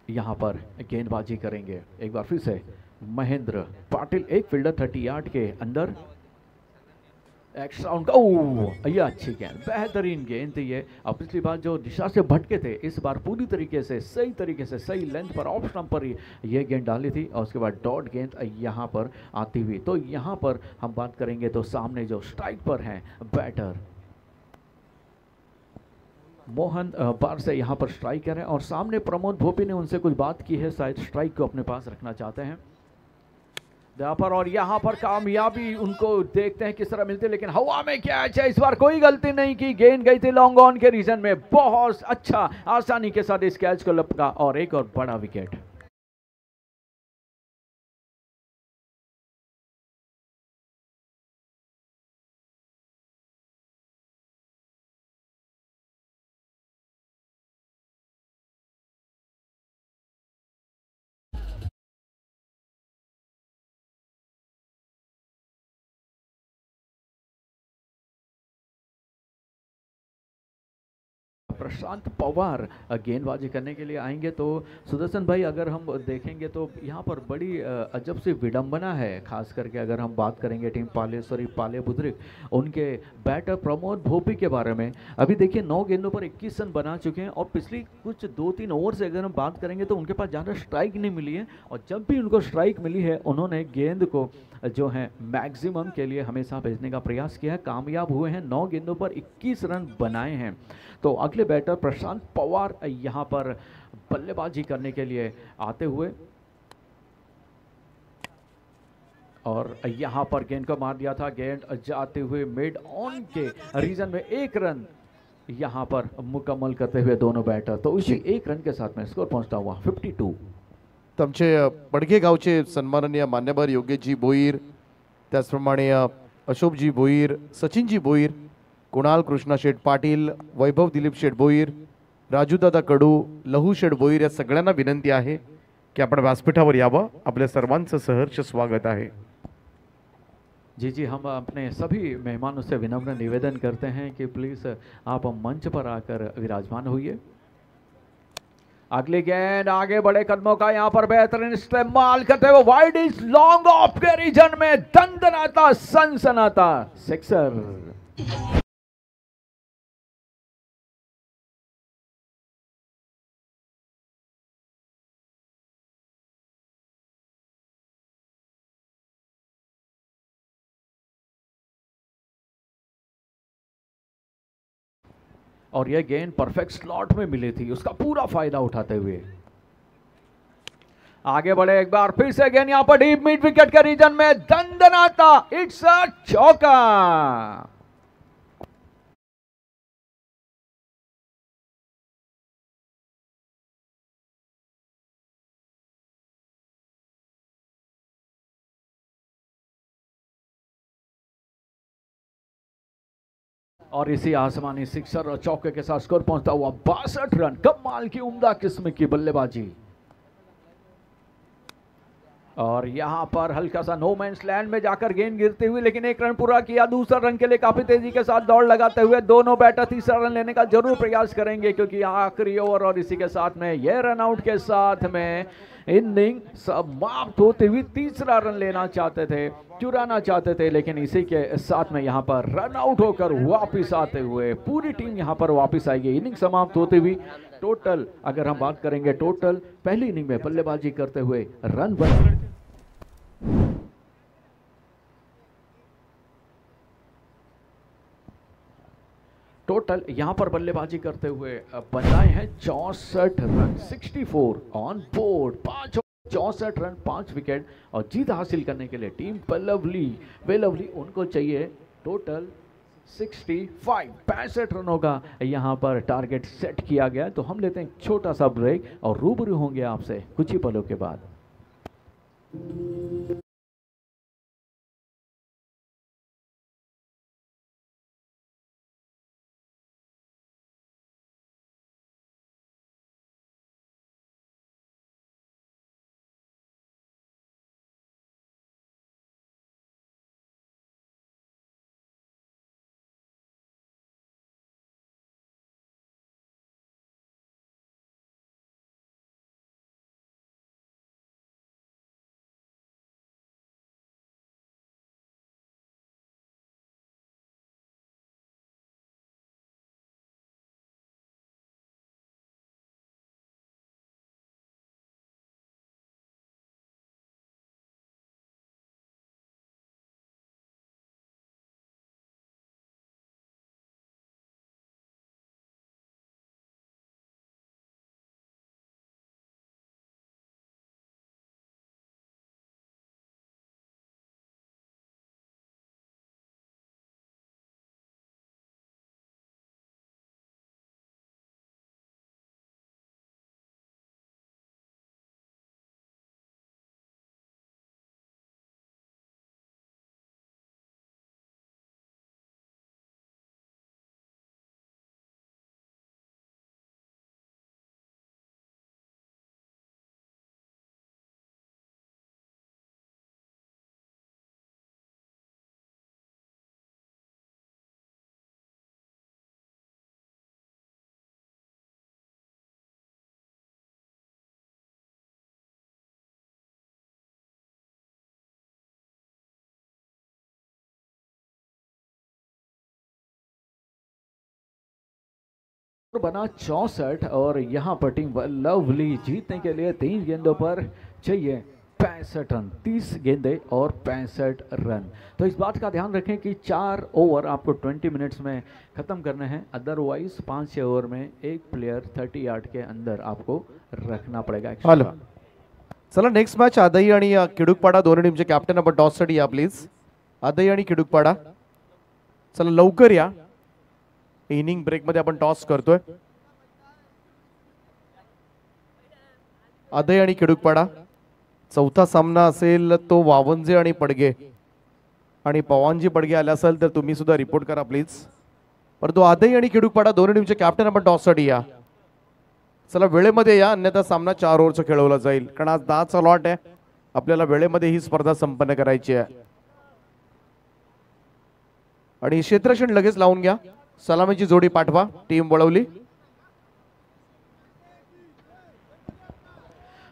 यहाँ पर गेंदबाजी करेंगे एक बार फिर से महेंद्र पाटिल, एक फील्डर 38 के अंदर, एक्स्ट्रा उनका, ओह ये अच्छी गेंद, बेहतरीन गेंद थी ये। अब पिछली बार जो दिशा से भटके थे, इस बार पूरी तरीके से सही लेंथ पर ऑफ स्टंप पर ये गेंद डाली थी, और उसके बाद डॉट गेंद यहाँ पर आती हुई। तो यहाँ पर हम बात करेंगे तो सामने जो स्ट्राइक पर हैं बैटर मोहन बार से यहाँ पर स्ट्राइक करें, और सामने प्रमोद भोपी ने उनसे कुछ बात की है, शायद स्ट्राइक को अपने पास रखना चाहते हैं यहाँ पर। और यहाँ पर कामयाबी उनको देखते हैं किस तरह मिलती है, लेकिन हवा में कैच है, इस बार कोई गलती नहीं की, गेंद गई थी लॉन्ग ऑन के रीजन में, बहुत अच्छा आसानी के साथ इस कैच को लपका, और एक और बड़ा विकेट। प्रशांत पवार गेंदबाजी करने के लिए आएंगे। तो सुदर्शन भाई, अगर हम देखेंगे तो यहाँ पर बड़ी अजब सी विडंबना है, खास करके अगर हम बात करेंगे टीम पालेश्वरी पाले बुद्रिक, उनके बैटर प्रमोद भोपी के बारे में। अभी देखिए 9 गेंदों पर 21 रन बना चुके हैं और पिछली कुछ 2-3 ओवर से अगर हम बात करेंगे तो उनके पास ज़्यादा स्ट्राइक नहीं मिली है, और जब भी उनको स्ट्राइक मिली है उन्होंने गेंद को जो है मैक्सिमम के लिए हमेशा भेजने का प्रयास किया है, कामयाब हुए हैं, 9 गेंदों पर 21 रन बनाए हैं। तो अगले बैटर प्रशांत पवार यहाँ पर बल्लेबाजी करने के लिए आते हुए, और यहाँ पर गेंद को मार दिया था, गेंद जाते हुए मिड ऑन के रीजन में 1 रन यहाँ पर मुकम्मल करते हुए दोनों बैटर। तो उसी 1 रन के साथ में स्कोर पहुंचता हुआ 52। तर आमचे पडघे गावचे सन्माननीय मान्यवर योगेशजी भोईर, त्याचप्रमाणे अशोकजी भोईर, सचिनजी भोईर, कुणाल कृष्णा शेठ पाटील, वैभव दिलीप शेठ भोईर, राजूदादा कडू, लहू शेठ भोईर या सगळ्यांना विनंती आहे की आपण व्यासपीठावर यावं। आपल्या सर्वांचं सहर्ष स्वागत आहे। जी जी, हम अपने सभी मेहमानों से विनम्र निवेदन करते हैं कि प्लीज़ आप मंच पर आकर विराजमान होइए। अगली गेंद आगे बड़े कदमों का यहाँ पर बेहतरीन इस्तेमाल करते हुए वाइड इज लॉन्ग ऑफ के रीजन में दंदनाता सनसनाता सिक्सर। और यह गेंद परफेक्ट स्लॉट में मिली थी, उसका पूरा फायदा उठाते हुए आगे बढ़े। एक बार फिर से गेंद यहां पर डीप मिड विकेट के रीजन में दंदनाता, इट्स अ चौका। और इसी आसमानी सिक्सर और चौके के साथ स्कोर पहुंचता हुआ 62 रन। कमाल की उम्दा किस्म की बल्लेबाजी। और यहां पर हल्का सा नो मैंस लैंड में जाकर गेंद गिरती हुई, लेकिन 1 रन पूरा किया। दूसरा रन के लिए काफी तेजी के साथ दौड़ लगाते हुए दोनों बैटर तीसरा रन लेने का जरूर प्रयास करेंगे, क्योंकि आखिरी ओवर और इसी के साथ में यह रन आउट के साथ में इनिंग समाप्त होते हुए तीसरा रन लेना चाहते थे, चुराना चाहते थे, लेकिन इसी के साथ में यहां पर रन आउट होकर वापिस आते हुए पूरी टीम यहां पर वापिस आएगी। इनिंग समाप्त होते हुए टोटल अगर हम बात करेंगे, टोटल पहली इनिंग में बल्लेबाजी करते हुए रन बने टोटल यहां पर बल्लेबाजी करते हुए बनाए हैं 64 run, 64 on board, 64 run, 5 wicket. और जीत हासिल करने के लिए टीम बेलवली उनको चाहिए टोटल 65 रनों का यहां पर टारगेट सेट किया गया। तो हम लेते हैं छोटा सा ब्रेक और रूबरू होंगे आपसे कुछ ही पलों के बाद। बना 64 और यहाँ पर टीम लवली जीतने के लिए 3 गेंदों पर चाहिए 65 रन, 30 गेंदे और 65 रन। तो इस बात का ध्यान रखें कि 4 ओवर आपको 20 मिनट्स में ख़त्म करने हैं, अदरवाइज 5-6 ओवर में एक प्लेयर 30 यार्ड के अंदर आपको रखना पड़ेगा हॅलो, एक्स्ट्रा। चला नेक्स्ट मॅच आदई आणि किडुकपाडा दोन्ही टीमचे कॅप्टन आपण टॉससाठी या प्लीज. आदई आणि किडुकपाडा, चला लवकर या. इनिंग ब्रेक मध्ये आपण टॉस करतोय. आदई आणि किडुकपाडा, चौथा सामना असेल तो वावंजे आणि पडगे, आणि पवानजी पडगे आले असेल तर तुम्ही सुद्धा रिपोर्ट करा प्लीज. परंतु आदई आणि किडुकपाडा दोन्ही टीमचे कॅप्टन आपण टॉससाठी या. चला वेळेमध्ये या, अन्यथा सामना 4 ओव्हरचा खेळवला जाईल, कारण आज 10चा लॉट आहे. आपल्याला वेळेमध्ये ही स्पर्धा संपन्न करायची आहे. आणि क्षेत्रक्षण लगेच लावून घ्या. सलामीची जोडी पाठवा. टीम वळवली.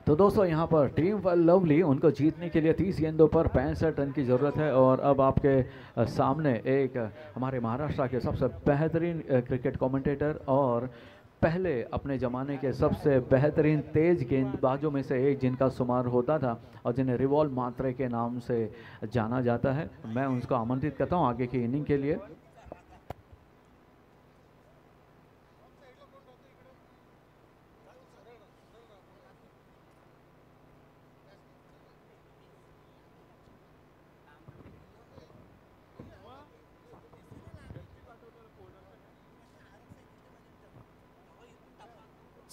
तो दोस्तों यहाँ पर टीम लवली, उनको जीतने के लिए 30 गेंदों पर 65 रन की ज़रूरत है। और अब आपके सामने एक हमारे महाराष्ट्र के सबसे बेहतरीन क्रिकेट कमेंटेटर और पहले अपने ज़माने के सबसे बेहतरीन तेज़ गेंदबाजों में से एक, जिनका शुमार होता था और जिन्हें रिवॉल्व मात्रे के नाम से जाना जाता है, मैं उनको आमंत्रित करता हूँ आगे की इनिंग के लिए।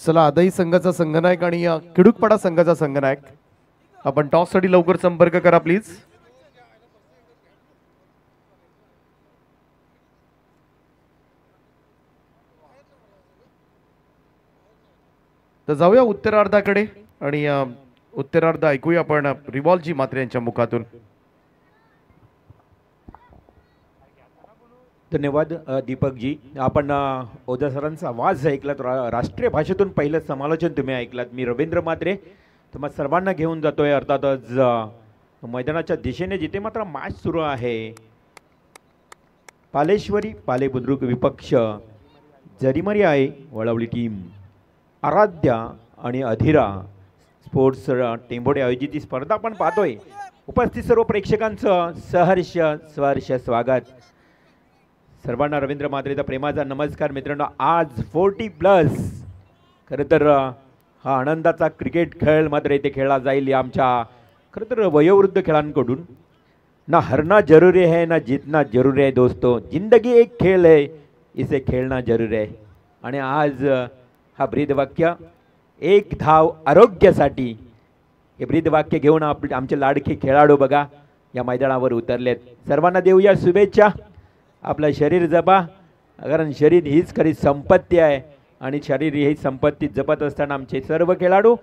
चला आदई संघाचा संघनायक आणि किडुकपाडा संघाचा संघनायक, आपण टॉस साठी लवकर संपर्क करा प्लीज. तर जाऊया उत्तरार्धाकडे आणि उत्तरार्ध ऐकूया आपण रिवॉल्जी मात्रे यांच्या मुखातून. धन्यवाद दीपक जी. आपण ओझा सरांचा आवाज ऐकलात, राष्ट्रीय भाषेतून पहिलं समालोचन तुम्ही ऐकलात. मी रवींद्र मात्रे तुम्हा सर्वांना घेऊन जातोय अर्थातच मैदानाच्या दिशेने, जिथे मात्र मॅच सुरू आहे. पालेश्वरी पाले बुद्रुक विपक्ष, जरीमरी आहे वळवली टीम, आराध्या आणि अधिरा स्पोर्ट्स टेंभोडे आयोजित ही स्पर्धा आपण पाहतोय. उपस्थित सर्व प्रेक्षकांचं सहर्ष सहर्ष स्वागत. सर्वांना रवींद्र मात्रेचा प्रेमाचा नमस्कार. मित्रांनो, आज 40+ खरं तर हा आनंदाचा क्रिकेट खेळ मात्र इथे खेळला जाईल आमच्या खरं तर वयोवृद्ध खेळांकडून. ना हरना जरूरी है ना जीतना जरूरी है दोस्तों, जिंदगी एक खेळ है, इसे खेळना जरूरी आहे. आणि आज हा ब्रीदवाक्य, एक धाव आरोग्यासाठी, हे ब्रीदवाक्य घेऊन आमचे लाडके खेळाडू बघा या मैदानावर उतरलेत. सर्वांना देऊया शुभेच्छा. आपलं शरीर जपा, कारण शरीर हीच खरी संपत्ती आहे आणि शरीर ही संपत्ती जपत असताना आमचे सर्व खेळाडू,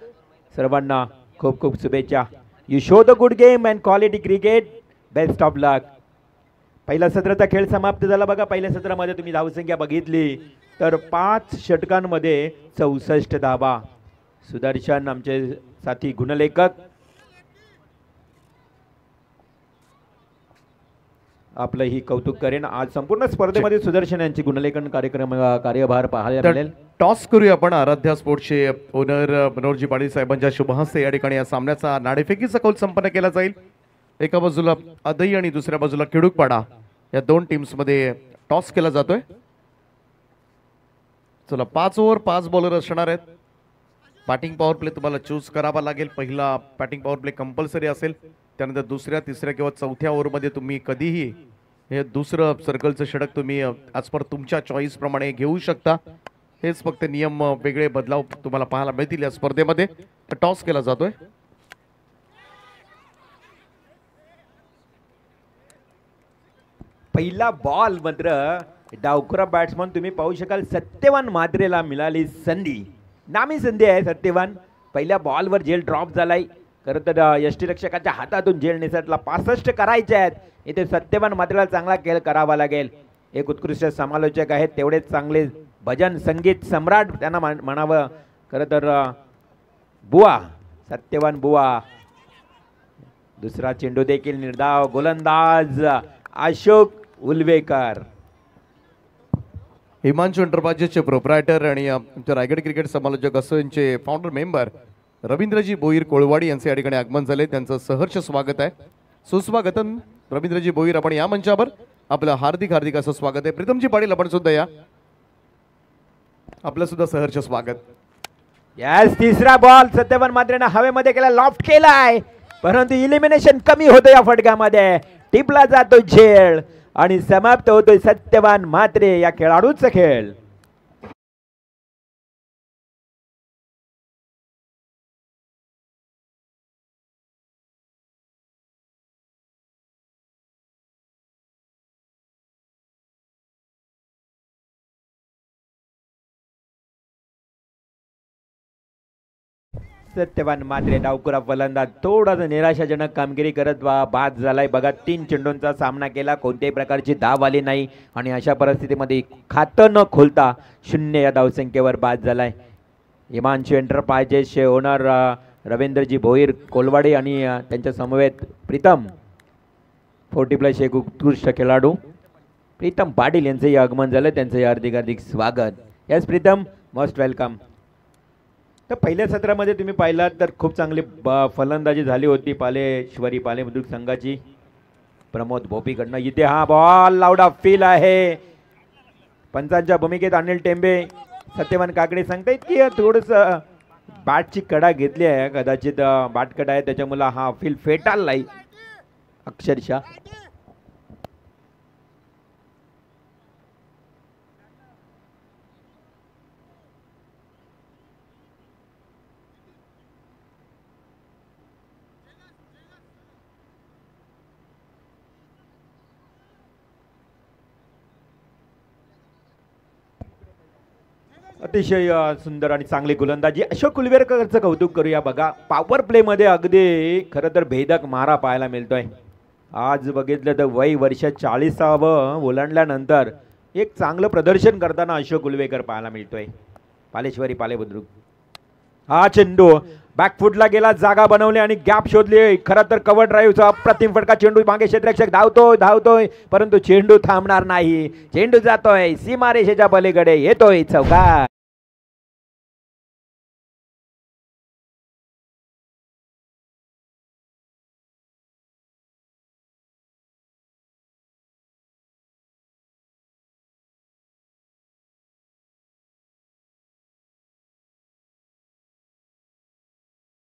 सर्वांना खूप खूप शुभेच्छा. You show the good game and quality cricket, best of luck. पहिला सत्राचा खेळ समाप्त झाला बघा. पहिल्या सत्रामध्ये तुम्ही धावसंख्या बघितली तर 5 षटकांमध्ये 64 धावा. सुदर्शन आमचे साथी गुणलेखक आपलं ही कौतुक करेन. आज संपूर्ण स्पर्धेमध्ये सुदर्शन यांची गुणलेखन कार्यभार पाहायला मिळेल. टॉस करूया आपण. आराध्या स्पोर्ट्सचे ओनर मनोहरजी पाटील साहेबांच्या शुभ हस्ते या ठिकाणी या सामन्याचा नाणेफेकीचा कौल संपन्न केला जाईल. एका बाजूला आदई आणि दुसऱ्या बाजूला किडुकपाडा, या 2 टीम्स मध्ये टॉस केला जातोय. चला 5 ओव्हर 5 बॉलर असणार आहेत. बॅटिंग पॉवर प्ले तुम्हाला चूज करावा लागेल. पहिला बॅटिंग पॉवर प्ले कंपल्सरी असेल, त्यानंतर दुसऱ्या तिसऱ्या किंवा चौथ्या ओव्हरमध्ये तुम्ही कधीही हे दुसरं सर्कलचं षटक तुम्ही ॲज पर तुमच्या चॉईस प्रमाणे घेऊ शकता. हेच फक्त नियम, वेगळे बदलाव तुम्हाला पाहायला मिळतील या स्पर्धेमध्ये. टॉस केला जातोय. पहिला बॉल मात्र डावखुरा बॅट्समन तुम्ही पाहू शकाल सत्यवान मात्रेला मिळाली संधी, नामी संधी आहे. सत्यवान पहिल्या बॉलवर झेल ड्रॉप झालाय. खरं तर यष्टीरक्षकाच्या हातातून झेल निसटला. 65 करायचे आहेत. इथे सत्यवान मात्रेला चांगला खेळ करावा लागेल. एक उत्कृष्ट समालोचक आहेत, तेवढेच चांगले भजन संगीत सम्राट त्यांना म्हणावं. खरं तर बुवा, सत्यवान बुवा. दुसरा चेंडू देखील निर्धाव. गोलंदाज अशोक उलवेकर. हिमांशू एंटरप्राइजेसचे प्रोप्रायटर आणि आमच्या रायगड क्रिकेट समालोचक असोसिएशनचे फाउंडर मेंबर रवींद्रजी भोईर कोळवाडी यांचे या ठिकाणी आगमन झाले. त्यांचं सहर्ष स्वागत आहे. सुस्वागतन रवींद्रजी भोईर, आपण या मंचावर आपलं हार्दिक हार्दिक असं स्वागत आहे. प्रीतमजी पाटील आपण सुद्धा या, आपलं सुद्धा सहर्ष स्वागत. यस, तिसरा बॉल सत्यवान मात्रेनं हवेमध्ये केला, लॉफ्ट केलाय, परंतु इलिमिनेशन कमी होतं या फटक्यामध्ये. टिपला जातो झेल आणि समाप्त होतोय सत्यवान म्हात्रे या खेळाडूचा खेळ. सत्यवान मात्रे डावकुरा फलंदाज थोडासा निराशाजनक कामगिरी करत बाद झालाय. बघा, 3 चेंडूंचा सामना केला, कोणत्याही प्रकारची धाव आली नाही आणि अशा परिस्थितीमध्ये खातं न खोलता 0 या धावसंख्येवर बाद झालाय. हिमांशू एंटरप्राइजेसचे ओनर रवींद्रजी भोईर कोलवाडी आणि त्यांच्या समवेत प्रीतम 40+ एक उत्कृष्ट खेळाडू प्रीतम पाटील यांचंही आगमन झालं. त्यांचंही हार्दिक हार्दिक स्वागत. Yes Pritam, most welcome. तर पहिल्या सत्रामध्ये तुम्ही पाहिलात तर खूप चांगली फलंदाजी झाली होती पालेश्वरी पाले बुद्रुक संघाची प्रमोद भोपीकडनं. इथे हा बॉल लाऊड ऑफ फील आहे. पंचांच्या भूमिकेत अनिल टेंबे, सत्यवान काकडे सांगतायत की थोडंसं बॅटची कडा घेतली आहे, कदाचित बॅट कडा आहे त्याच्यामुळे हा फील फेटाळला नाही अक्षरशः. अतिशय सुंदर आणि चांगली गोलंदाजी अशोक कुलवेरकरचं कौतुक करूया. बघा, पॉवर प्ले मध्ये अगदी खरं तर भेदक मारा पाहायला मिळतोय. आज बघितलं तर वय वर्ष 40ावं ओलांडल्यानंतर एक चांगलं प्रदर्शन करताना अशोक कुलवेकर पाहायला मिळतोय. पालेश्वरी पाले बुद्रुक. हा चेंडू बॅकफुटला गेला, जागा बनवली आणि गॅप शोधली. खरं तर कव्हर ड्राईव्हचा अप्रतिम फटका. चेंडू मागे क्षेत्ररक्षक धावतोय परंतु चेंडू थांबणार नाही. चेंडू जातोय सीमारेषेच्या पलीकडे, येतोय चौकार.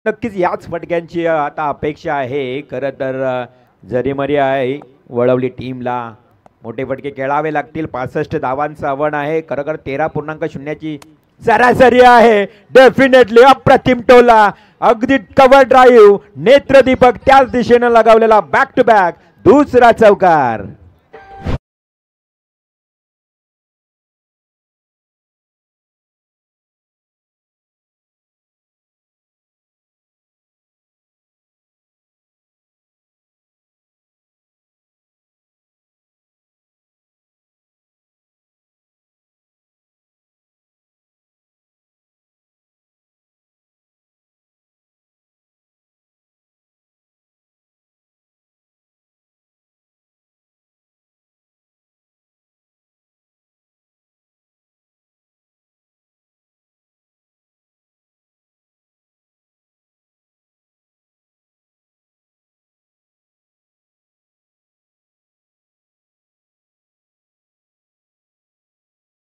नक्कीच याच फटक्यांची आता अपेक्षा आहे. खरं तर जरीमरी आहे वळवली टीमला. मोठे फटके खेळावे लागतील. 65 धावांचं आव्हान आहे. खरं 13.0ची सरासरी आहे. डेफिनेटली अप्रतिम टोला, अगदी कव्हर ड्राईव्ह, नेत्रदीपक त्याच दिशेनं लगावलेला, बॅक टू बॅक दुसरा चौकार.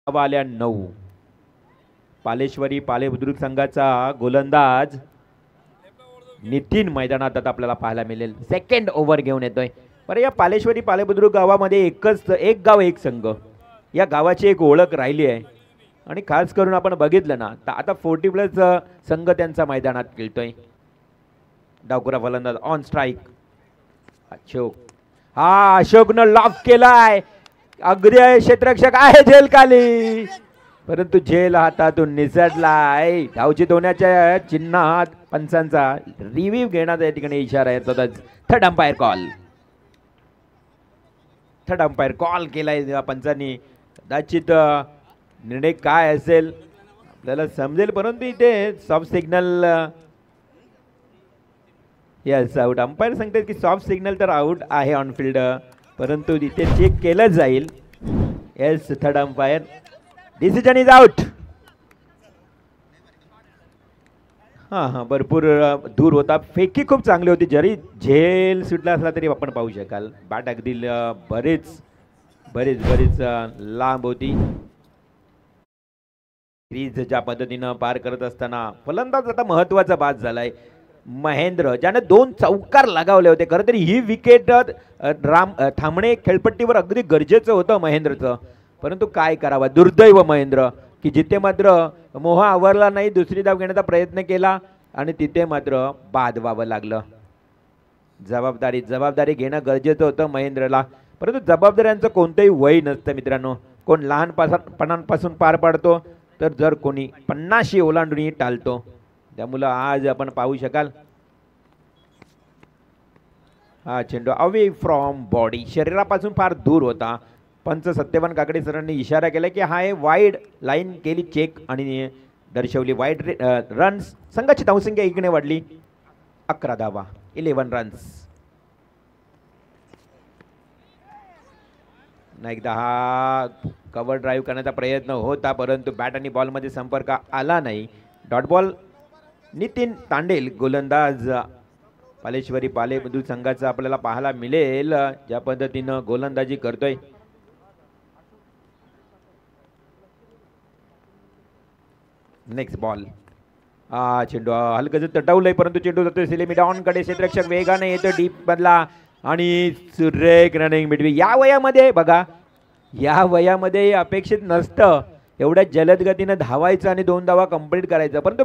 आल्या 9. पालेश्वरी पाले बुद्रुक संघाचा गोलंदाज नितीन मैदानात आता आपल्याला पाहायला मिळेल. सेकंड ओव्हर घेऊन येतोय. बरं, या पालेश्वरी पाले बुद्रुक गावामध्ये एक गाव एक संघ, या गावाची एक ओळख राहिली आहे. आणि खास करून आपण बघितलं ना तर आता 40+ संघ त्यांचा मैदानात खेळतोय. डावकुरा फलंदाज ऑन स्ट्राईक अशोक. हा अशोकनं लॉक केलाय. अगदी क्षेत्ररक्षक आहे झेल खाली, परंतु झेल हातातून निसटलाय. धावचित होण्याच्या चिन्हात पंचांचा रिव्ह्यू घेण्याचा या ठिकाणी इशारा आहे. थर्ड अंपायर कॉल केलाय पंचांनी. कदाचित निर्णय काय असेल आपल्याला समजेल, परंतु इथे soft signal. Yes, out. Umpire सांगतात की सॉफ्ट सिग्नल तर आउट आहे ऑन फील्ड, परंतु इथे चेक केलं जाईल. Yes, third umpire decision is out. हा भरपूर दूर होता. फेकी खूप चांगली होती. जरी झेल सुटला असला तरी आपण पाहू शकाल. बॅट अगदी बरीच लांब होती. क्रीज ज्या पद्धतीनं पार करत असताना फलंदाज आता महत्वाचा बाद झालाय महेंद्र, ज्याने 2 चौकार लगावले होते. खरं तरी ही विकेट थांबणे खेळपट्टीवर अगदी गरजेचं होतं महेंद्रचं, परंतु काय करावं, दुर्दैव महेंद्र की जिथे मात्र मोह आवरला नाही. दुसरी धाव घेण्याचा प्रयत्न केला आणि तिथे मात्र बाद व्हावं लागलं. जबाबदारी घेणं गरजेचं होतं महेंद्रला, परंतु जबाबदाऱ्यांचं कोणतंही वय नसतं मित्रांनो. कोण लहानपणापासून पार पाडतो तर जर कोणी 50 ओलांडूनही टाळतो. त्यामुळं आज आपण पाहू शकाल हा चेंडू अवे फ्रॉम बॉडी, शरीरापासून फार दूर होता. पंच सत्यवान काकडे सरांनी इशारा केला की हा वाईड लाईन केली चेक आणि दर्शवली वाईड रन्स. संघाची धावसंख्या इकडे वाढली 11 धावा, 11 रन्स. एकदा हा कव्हर ड्राईव्ह करण्याचा प्रयत्न होता, परंतु बॅट आणि बॉलमध्ये संपर्क आला नाही. Dot ball. नितीन तांडेल गोलंदाज पालेश्वरी पालेबंधू संघाचा आपल्याला पाहायला मिळेल ज्या पद्धतीनं गोलंदाजी करतोय. Next ball. चेंडू हलकं तटवलंय, परंतु चेंडू जातोय सिलेमिडॉन कडे. क्षेत्ररक्षक वेगाने येतो डीप बदला आणि सुरेख रनिंग बिटवीन. या वयामध्ये बघा, या वयामध्ये अपेक्षित नसतं एवढ्या जलद गतीनं धावायचं आणि 2 धावा कंप्लीट करायचं, परंतु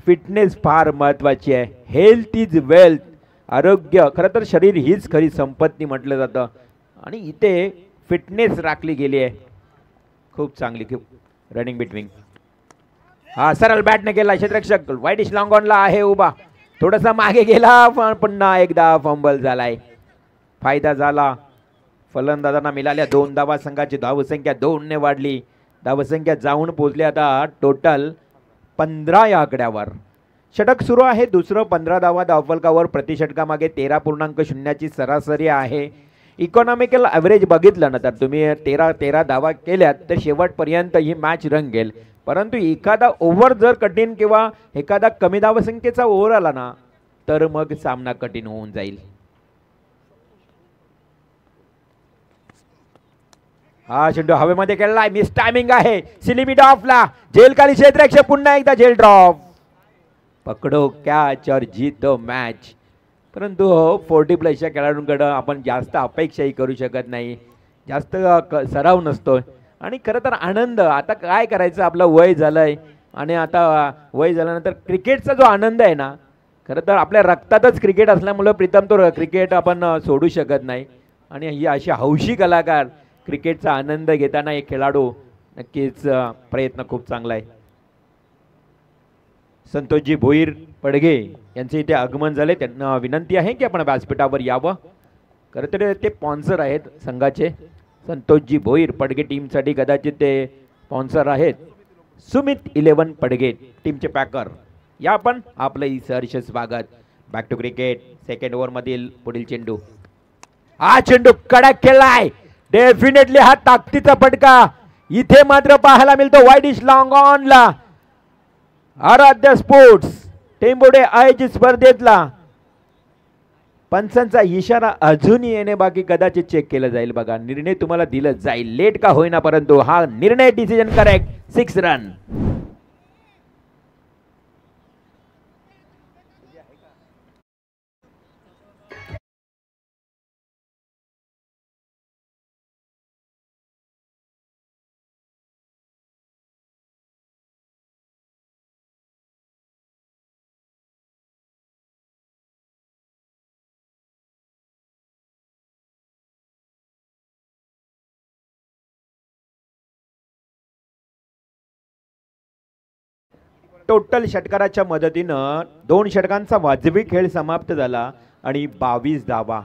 फिटनेस फार महत्त्वाची आहे. Health is wealth. आरोग्य खरं तर शरीर हीच खरी संपत्ती म्हटलं जातं आणि इथे फिटनेस राखली गेली आहे. खूप चांगली रनिंग बिटवीन. हा सरळ बॅटने गेला क्षेत्ररक्षक. वाईडिश लॉंग ऑनला आहे उभा, थोडासा मागे गेला पण पुन्हा एकदा फंबल झालाय. फायदा झाला फलंदाजांना मिळाल्या 2 धावा. संघाची धावसंख्या 2 ने वाढली. धावसंख्या जाऊन पोहोचली आता टोटल 15 या आकड्यावर. षटक सुरू आहे दुसरं. 15 धावा धावफलकावर. प्रति षटकामागे 13.0ची सरासरी आहे. इकॉनॉमिकल ॲव्हरेज बघितलं ना तर तुम्ही 13 धावा केल्यात तर शेवटपर्यंत ही मॅच रंगेल, परंतु एखादा ओव्हर जर कठीण किंवा एखादा कमी धावसंख्येचा ओव्हर आला ना तर मग सामना कठीण होऊन जाईल. हा चेंडू हवेमध्ये खेळलाय. मिस टायमिंग आहे. सिलिमिड ऑफला. झेल खाली क्षेत्ररक्षक. पुन्हा एकदा झेल ड्रॉप. पकडो कॅच और जीतो मॅच. परंतु 40+ खेळाडूंकडे आपण जास्त अपेक्षाही करू शकत नाही. जास्त सराव नसतो आणि खरं तर आनंद आता काय करायचं, आपलं वय झालंय आणि आता वय झाल्यानंतर क्रिकेटचा जो आनंद आहे ना, खरं तर आपल्या रक्तातच क्रिकेट असल्यामुळं प्रीतम तो क्रिकेट आपण सोडू शकत नाही. आणि ही अशी हौशी कलाकार क्रिकेटचा आनंद घेताना एक खेळाडू नक्कीच प्रयत्न खूप चांगला आहे. संतोषजी भोईर पडगे यांचे इथे आगमन झाले. त्यांना विनंती आहे की आपण व्यासपीठावर यावं. खरं तर ते स्पॉन्सर आहेत संघाचे. संतोषजी भोईर पडगे टीमसाठी कदाचित ते स्पॉन्सर आहेत. सुमित 11 पडगे टीमचे पॅकर. या आपण आपलं सहर्ष स्वागत. Back to cricket. सेकंड ओव्हरमधील पुढील चेंडू. हा चेंडू कडक खेळलाय. डेफिनेटली हा ताकदीचा फटका इथे मात्र पाहायला मिळतो. वाईडिश लॉंग ऑनला. आराध्य स्पोर्ट्स टेंबोडे आयोजित स्पर्धेतला पंचांचा इशारा अजूनही येणे बाकी. कदाचित चेक केलं जाईल बघा. निर्णय तुम्हाला दिलं जाईल, लेट का होईना, परंतु हा निर्णय डिसिजन करेक्ट. 6 रन. टोटल षटकाराच्या मदतीनं 2 षटकांचा वाजवी खेळ समाप्त झाला आणि 22 धावा.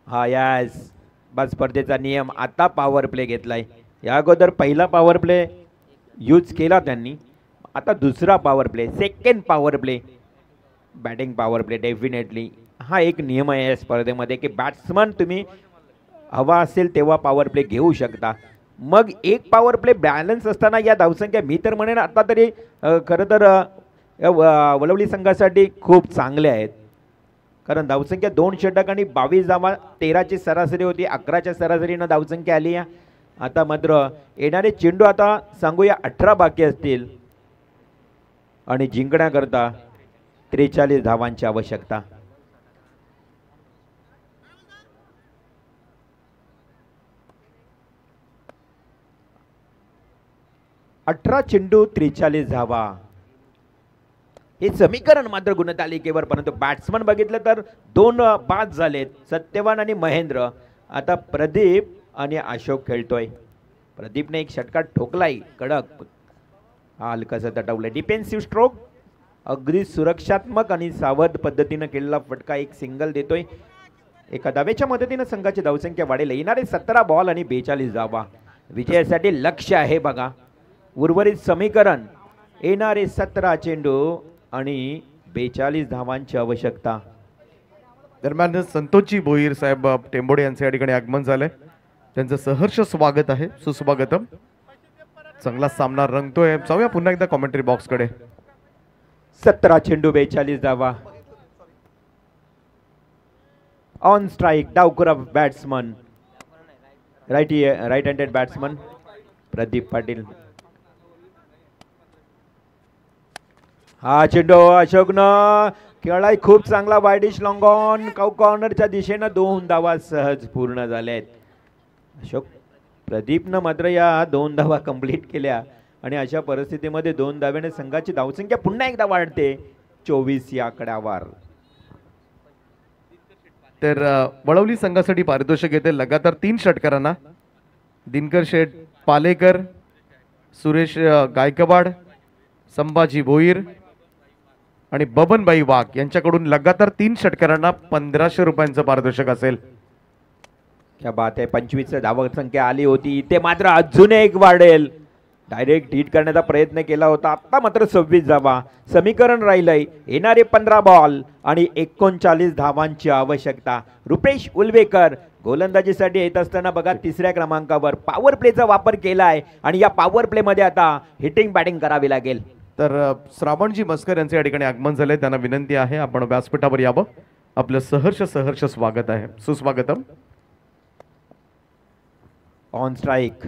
हा यास बस स्पर्धेचा नियम. आता पॉवर प्ले घेतलाय. या अगोदर पहिला पॉवर प्ले यूज केला त्यांनी, आता दुसरा power play, second power play, batting power play. Definitely हा एक नियम आहे या स्पर्धेमध्ये की बॅट्समन तुम्ही हवा असेल तेव्हा पॉवर प्ले घेऊ शकता. मग एक पॉवर प्ले बॅलन्स असताना या धावसंख्या मी तर म्हणेन आता तरी खरं तर वळवली संघासाठी खूप चांगले आहेत. कारण धावसंख्या 2 षटक आणि 22 धावा, 13ची सरासरी होती, 11च्या सरासरीनं धावसंख्या आली आहे. आता मात्र येणारे चेंडू आता सांगूया 18 बाकी असतील आणि जिंकण्याकरता 43 धावांची आवश्यकता. अठरा चेंडू 43 धावा हे समीकरण मात्र गुणतालिकेवर. परंतु बॅट्समन बघितलं तर 2 बाद झालेत, सत्यवान आणि महेंद्र. आता प्रदीप आणि अशोक खेळतोय. प्रदीपने एक षटकार ठोकलाय कडक, हा हलकासा तटवलाय. डिफेन्सिव्ह स्ट्रोक अगदी सुरक्षात्मक आणि सावध पद्धतीनं केलेला फटका एक सिंगल देतोय. एका धावेच्या मदतीनं संघाची धावसंख्या वाढेल. येणारे 17 बॉल आणि 42 धावा विजयासाठी लक्ष्य आहे बघा. उर्वरित समीकरण येणारे 17 चेंडू आणि 42 धावांची आवश्यकता. दरम्यान संतोषजी भोईर साहेब टेंबोडे यांचे या ठिकाणी आगमन झालंय. त्यांचं सहर्ष स्वागत आहे, सुस्वागतम. चांगला सामना रंगतोय. जाऊया पुन्हा एकदा कॉमेंट्री बॉक्स कडे. 17 चेंडू 42 धावा. ऑन स्ट्राइक डावखुरा batsman, right handed batsman Pradeep Patil. हा चेंडू अशोकनं खेळाय खूप चांगला. वाईडिश लॉंग ऑन कॉर्नरच्या दिशेनं 2 धावा सहज पूर्ण झाल्यात. अशोक प्रदीपनं मात्र या 2 धावा कंप्लीट केल्या आणि अशा परिस्थितीमध्ये 2 धाव्याने संघाची धावसंख्या पुन्हा एकदा वाढते 24 या आकड्यावर. तर वळवली संघासाठी पारितोषिक येते लगातार 3 षटकारांना. दिनकर शेठ पालेकर, सुरेश गायकवाड, संभाजी भोईर आणि बबनबाई वाघ यांच्याकडून लगातार 3 षटकारांना 1500 रुपयांचं पारितोषिक असेल. क्या बात आहे. 25 धावा संख्या आली होती, इथे मात्र अजून एक वाढेल. डायरेक्ट हिट करण्याचा प्रयत्न केला होता, आता मात्र 26 धावा. समीकरण राहिलंय येणारे 15 बॉल आणि 39 धावांची आवश्यकता. रुपेश उलवेकर गोलंदाजीसाठी येत असताना बघा 3ऱ्या क्रमांकावर पॉवर प्लेचा वापर केलाय आणि या पॉवर प्ले मध्ये आता हिटिंग बॅटिंग करावी लागेल. तर श्रावणजी मस्कर यांचे या ठिकाणी आगमन झाले. त्यांना विनंती आहे आपण व्यासपीठावर यावं. आपलं सहर्ष स्वागत आहे, सुस्वागतम. On strike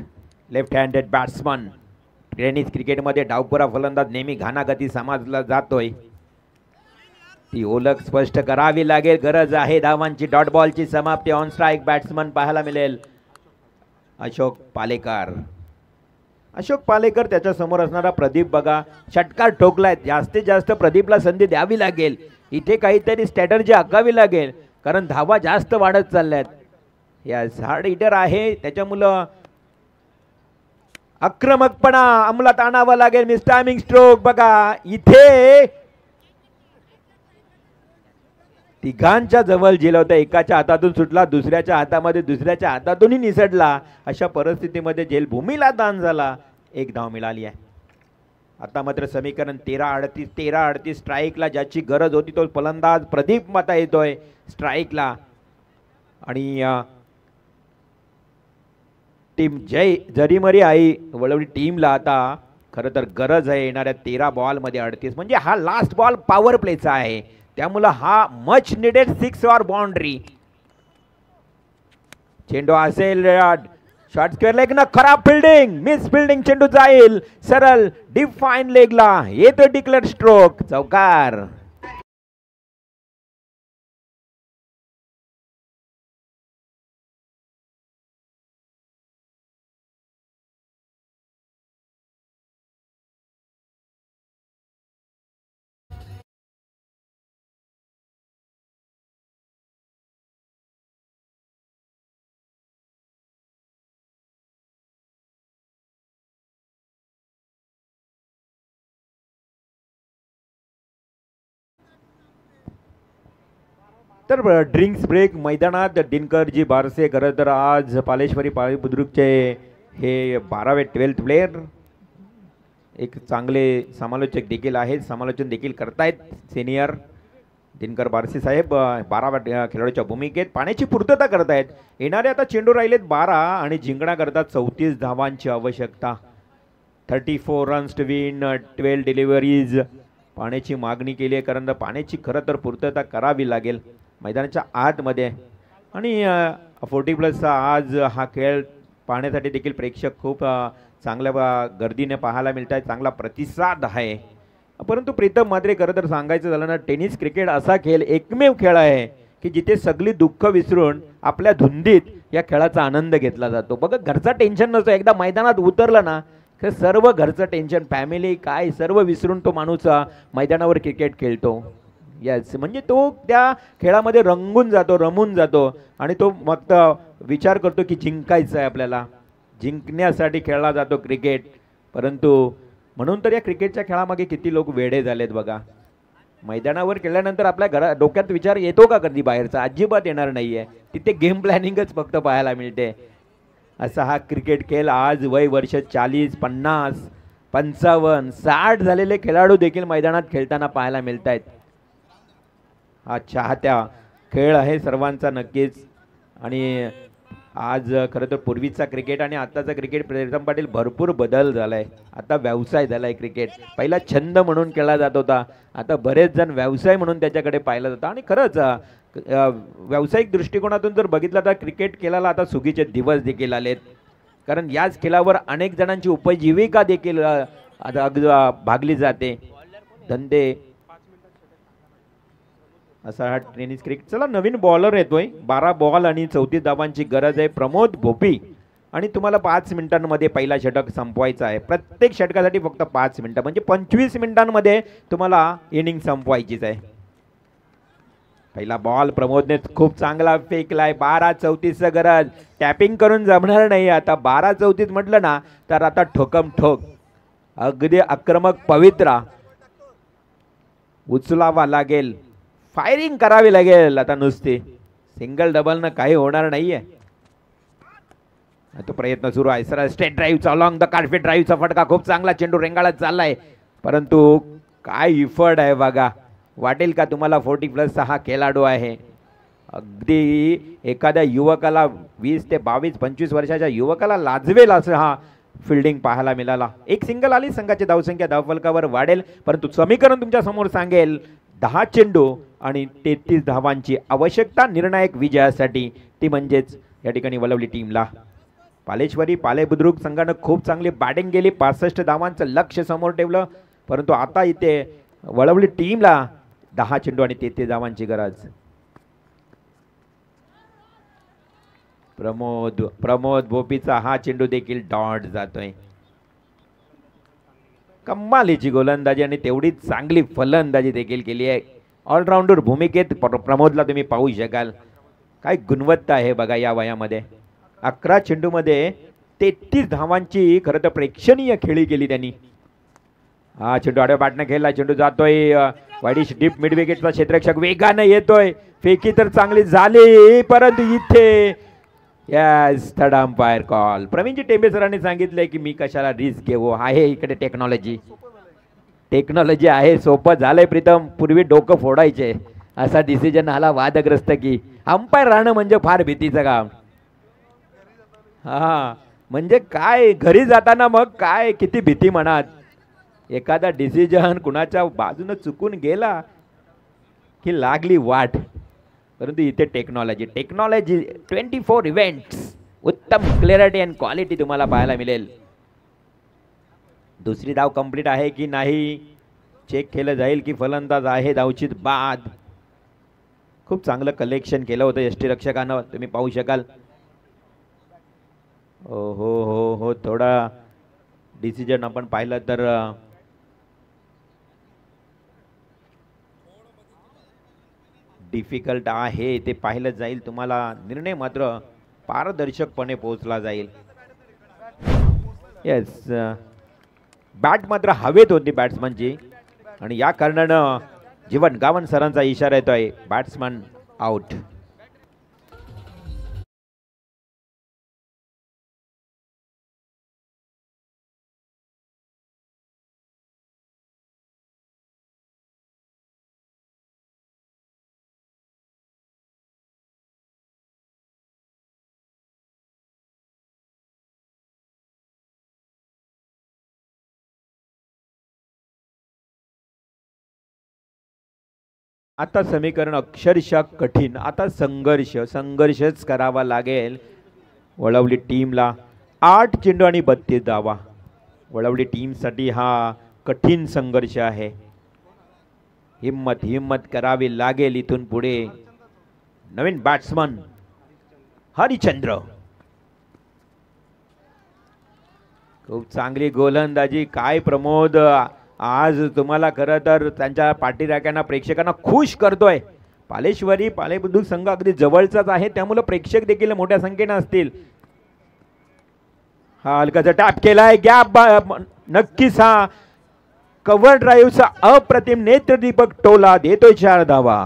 left handed batsman. Tennis क्रिकेटमध्ये डावखुरा फलंदाज नेहमी घानागती समजला जातोय. ती ओळख स्पष्ट करावी लागेल. गरज आहे धावांची. डॉट बॉलची समाप्ती. ऑन स्ट्राइक बॅट्समन पाहायला मिळेल अशोक पालेकर. अशोक पालेकर त्याच्या समोर असणारा प्रदीप बघा षटकार ठोकलाय. जास्तीत जास्त प्रदीपला संधी द्यावी लागेल. इथे काहीतरी स्ट्रॅटर्जी आखावी लागेल कारण धावा जास्त वाढत चालल्यात. या हार्ड हिटर आहे त्याच्यामुळं आक्रमकपणा अंमलात आणावा लागेल. मिस टायमिंग स्ट्रोक बघा इथे तिघांच्या जवळ गेला होता. एकाच्या हातातून सुटला, दुसऱ्याच्या हातामध्ये, दुसऱ्याच्या हातातूनही निसटला. अशा परिस्थितीमध्ये जेल भूमीला दान झाला. 1 धाव मिळाली आहे. आता मात्र समीकरण 13-38 स्ट्राईकला ज्याची गरज होती तो फलंदाज प्रदीप माता येतोय स्ट्राईकला. आणि टीम जरीमरी आई वळवली टीमला आता खरं तर गरज आहे येणाऱ्या 13 बॉलमध्ये 38 म्हणजे हा लास्ट बॉल पॉवर प्लेचा आहे. त्यामुळे हा मच निडेड 6 ऑर बाउंड्री. चेंडू असेल शॉर्ट स्क्वेअर लेग ना, खराब फिल्डिंग, मिस फिल्डिंग. चेंडू जाईल सरळ डिफाईन लेगला. येतो डिक्लेअर स्ट्रोक, चौकार. तर ड्रिंक्स ब्रेक मैदानात दिनकरजी बारसे. खरं तर आज पालेश्वरी पाळी बुद्रुकचे हे 12वे 12th प्लेयर एक चांगले समालोचक देखील आहेत, समालोचन देखील करतायत सिनियर. दिनकर बारसी साहेब 12 खेळाडूच्या भूमिकेत पाण्याची पूर्तता करत आहेत. येणारे आता चेंडू राहिलेत 12 आणि जिंकण्याकरता 34 धावांची आवश्यकता. 34 रन्स टू विन 12 डिलिव्हरीज. पाण्याची मागणी केली आहे कारण पाण्याची खरं तर पूर्तता करावी लागेल मैदानाच्या आतमध्ये. आणि 40+ आज हा खेळ पाहण्यासाठी देखील प्रेक्षक खूप चांगल्या गर्दीने पाहायला मिळत आहेत. चांगला प्रतिसाद आहे. परंतु प्रीतम मात्रे खरं तर सांगायचं झालं ना, टेनिस क्रिकेट असा खेळ एकमेव खेळ आहे की जिथे सगळी दुःख विसरून आपल्या धुंदीत या खेळाचा आनंद घेतला जातो. बघा घरचा टेन्शन नसतो, एकदा मैदानात उतरलं ना तर सर्व घरचं टेन्शन फॅमिली काय सर्व विसरून तो माणूस मैदानावर क्रिकेट खेळतो. यस, म्हणजे तो त्या खेळामध्ये रंगून जातो, रमून जातो आणि तो फक्त विचार करतो की जिंकायचं आहे, आपल्याला जिंकण्यासाठी खेळला जातो क्रिकेट. परंतु म्हणून तर या क्रिकेटच्या खेळामागे किती लोक वेडे झालेत बघा. मैदानावर खेळल्यानंतर आपल्या डोक्यात विचार येतो का कधी बाहेरचा? अजिबात येणार नाही आहे. तिथे गेम प्लॅनिंगच फक्त पाहायला मिळते. असा हा क्रिकेट खेळ आज वय वर्ष 40, 50, 55, 60 झालेले खेळाडू देखील मैदानात खेळताना पाहायला मिळत आहेत. हा चाहत्या खेळ आहे सर्वांचा नक्कीच. आणि आज खरं तर पूर्वीचा क्रिकेट आणि आत्ताचा क्रिकेट प्रीतम पाटील भरपूर बदल झाला आहे. आता व्यवसाय झाला आहे क्रिकेट. पहिला छंद म्हणून खेळला जात होता, आता बरेच जण व्यवसाय म्हणून त्याच्याकडे पाहिलं जातं. आणि खरंच व्यावसायिक दृष्टिकोनातून जर बघितलं तर क्रिकेट खेळाला आता सुगीचे दिवस देखील आलेत. कारण याच खेळावर अनेक जणांची उपजीविका देखील भागली जाते. धंदे असा हा टेनिस क्रिकेट. चला नवीन बॉलर येतोय. 12 बॉल आणि 34 धावांची गरज आहे. प्रमोद भोपी. आणि तुम्हाला 5 मिनिटांमध्ये पहिला षटक संपवायचा आहे. प्रत्येक षटकासाठी फक्त 5 मिनिटं म्हणजे 25 मिनिटांमध्ये तुम्हाला इनिंग संपवायचीच आहे. पहिला बॉल प्रमोदने खूप चांगला फेकलाय. 12-34 गरज. टॅपिंग करून जमणार नाही. आता 12-34 म्हटलं ना तर आता ठोकम ठोक अगदी आक्रमक पवित्रा उचलावा लागेल, फायरिंग करावी लागेल. आता नुसती सिंगल डबलनं काही होणार नाहीये. तो प्रयत्न सुरू आहे. सरळ स्टेट ड्राईव्हचा अलॉंग द कार्पेट ड्राईव्हचा फटका खूप चांगला चेंडू रेंगाळत चाललाय. परंतु काय इफर्ट आहे बघा. वाटेल का तुम्हाला 40+ हा खेळाडू आहे. अगदी एखाद्या युवकाला 20 ते 22, 25 वर्षाच्या युवकाला लाजवेल असं हा फिल्डिंग पाहायला मिळाला. एक सिंगल आली, संघाची धावसंख्या धावफलकावर वाढेल. परंतु समीकरण तुमच्या समोर सांगेल 10 चेंडू आणि 33 धावांची आवश्यकता निर्णायक विजयासाठी. ती म्हणजेच या ठिकाणी वळवली टीमला. पालेश्वरी पाले बुद्रुक संघानं खूप चांगली बॅटिंग केली. 65 धावांचं लक्ष्य समोर ठेवलं. परंतु आता इथे वळवली टीमला 10 चेंडू आणि 33 धावांची गरज. प्रमोद भोपीचा हा चेंडू देखील डॉट जातोय. कमालीची गोलंदाजी आणि तेवढी चांगली फलंदाजी देखील केली आहे. ऑलराऊंडर भूमिकेत प्रमोदला तुम्ही पाहू शकाल. काय गुणवत्ता आहे बघा या वयामध्ये. 11 चेंडूमध्ये 33 धावांची खरं तर प्रेक्षणीय खेळी केली त्यांनी. हा चेंडू आडव्या बॅटने खेळला. चेंडू जातोय वाईडिश डीप मिड विकेटचा क्षेत्ररक्षक वेगाने येतोय. फेकी तर चांगली झाली परंतु इथे yes third umpire call. Pravinji Tembe सरांनी सांगितलंय की मी कशाला रिस्क घेऊ. आहे इकडे टेक्नॉलॉजी आहे. सोपं झालंय प्रीतम. पूर्वी डोकं फोडायचे. असा डिसिजन आला वादग्रस्त की अंपायर राहणं म्हणजे फार भीतीचं काम. हा म्हणजे काय घरी जाताना मग काय किती भीती मनात. एखादा डिसिजन कुणाच्या बाजूने चुकून गेला की लागली वाट. परंतु इथे टेक्नॉलॉजी 24 इव्हेंट्स उत्तम क्लॅरिटी अँड क्वालिटी तुम्हाला पाहायला मिळेल. दुसरी धाव कंप्लीट आहे की नाही चेक केलं जाईल की फलंदाज आहे धावचीत बाद. खूप चांगलं कलेक्शन केलं होतं यष्टीरक्षकानं तुम्ही पाहू शकाल. हो हो हो हो थोडा डिसिजन आपण पाहिलं तर डिफिकल्ट आहे ते पाहिलं जाईल. तुम्हाला निर्णय मात्र पारदर्शकपणे पोहोचला जाईल. येस बॅट मात्र हवेत होती बॅट्समनची आणि या कारणानं जीवन गावन सरांचा इशारा येतोय बॅट्समन आउट. आता समीकरण अक्षरशः कठीण. आता संघर्षच करावा लागेल वळवली टीमला. 8 चेंडू आणि 32 धावा. वळवली टीमसाठी हा कठीण संघर्ष आहे. हिम्मत करावी लागेल इथून पुढे. नवीन बॅट्समन हरिचंद्र, खूप चांगली गोलंदाजी. काय प्रमोद, आज तुम्हाला खरं तर त्यांच्या पाठीराख्यांना प्रेक्षकांना खुश करतोय. पालेबुद्रुक संघ अगदी जवळचाच आहे, त्यामुळे प्रेक्षक देखील मोठ्या संख्येने असतील. हा हलकाचा टॅप केलाय, गॅप नक्कीच. हा कव्हर ड्राईव्हचा अप्रतिम नेत्रदीपक टोला देतोय 4 धावा.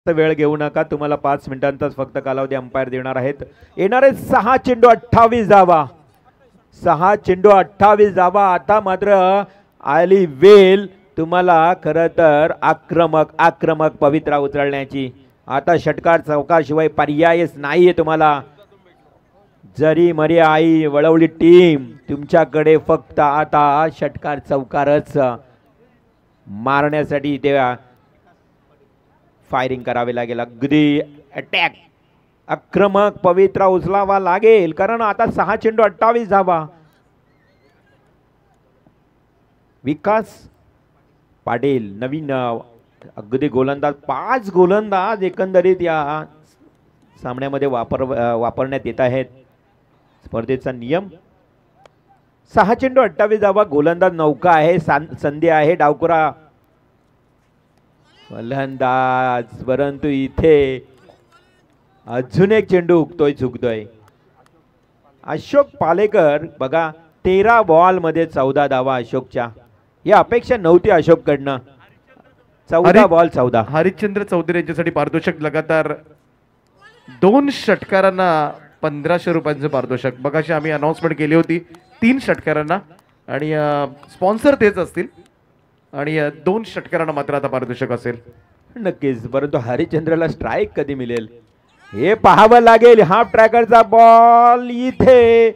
वेळ घेऊ नका, तुम्हाला 5 मिनिटांचाच फक्त कालावधी अंपायर देणार आहेत. येणारे 6 चेंडू 28 धावा. 6 चेंडू 28 धावा. आता मात्र आली वेल तुम्हाला खरं तर आक्रमक पवित्रा उचलण्याची. आता षटकार चौकाशिवाय पर्यायच नाहीये तुम्हाला. जरी मरी आई वळवली टीम, तुमच्याकडे फक्त आता षटकार चौकारच मारण्यासाठी त्या फायरिंग करावे लागेल. अगदी अटॅक आक्रमक पवित्रा उचलावा लागेल, कारण आता 6 चेंडू 28 धावा. विकास पाटील नवीन अगदी गोलंदाज. 5 गोलंदाज एकंदरीत या सामन्यामध्ये वापरण्यात येत आहेत. स्पर्धेचा नियम 6 चेंडू 28 धावा. गोलंदाज नौका आहे, संधी आहे डावकुरा फलंदाज, परंतु इथे अजून एक चेंडू चुकतोय. अशोक पालेकर बघा, 13 बॉल मध्ये 14 धावा अशोकच्या. या अपेक्षा नव्हती अशोककडनं. 14 बॉल 14. हरिश्चंद्र चौधरी यांच्यासाठी पारितोषिक लगातार 2 षटकारांना 1500 रुपयांचं पारितोषिक. बघाशी आम्ही अनाउन्समेंट केली होती 3 षटकारांना, आणि स्पॉन्सर तेच असतील, आणि 2 षटकारांना मात्र आता पारितोषिक असेल. नक्कीच, परंतु हरिश्चंद्रला स्ट्राईक कधी मिळेल हे पाहावं लागेल. हाफ ट्रॅकरचा बॉल इथे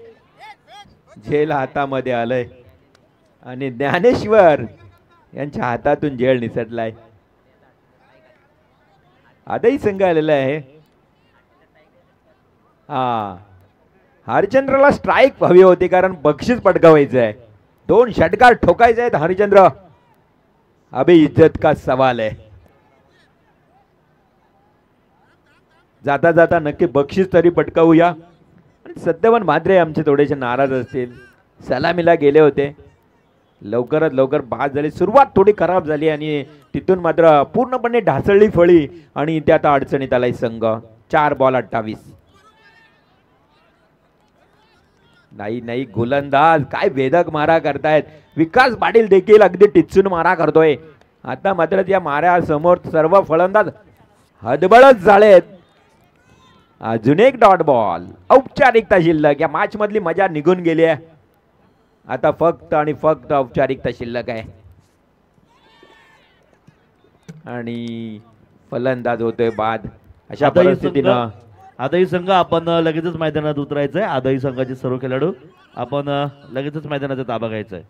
झेल हातामध्ये आलंय आणि ज्ञानेश्वर यांच्या हातातून झेल निसटलाय. आताही संघ आलेला आहे. हरिश्चंद्रला स्ट्राईक हवी होती, कारण बक्षीस पटकावायचं आहे. 2 षटकार ठोकायचे आहेत हरिश्चंद्र. अबे इज्जत का सवाल है. जाता जाता नक्की बक्षीस तरी पटकावूया. सत्यवान म्हात्रे आमचे थोडेसे नाराज असतील. सलामीला गेले होते, लवकरात लवकर बाद झाले. सुरुवात थोडी खराब झाली आणि तिथून मात्र पूर्णपणे ढासळली फळी आणि त्यात अडचणीत आलाय संघ. 4 बॉल 28. नाही गोलंदाज काय वेधक मारा करतायत. विकास पाटील देखील अगदी टिचून मारा करतोय. आता मात्र त्या माऱ्या समोर सर्व फलंदाज हदबळत झालेत. अजून एक डॉट बॉल. औपचारिकता शिल्लक. या मॅच मधली मजा निघून गेली आहे. आता फक्त आणि फक्त औपचारिकता शिल्लक आहे आणि फलंदाज होतोय बाद. अशा परिस्थितीनं आदाई संघ आपण लगेचच मैदानात उतरायचंय. आदाई संघाचे सर्व खेळाडू आपण लगेचच मैदानाचा ताबा घ्यायचा आहे.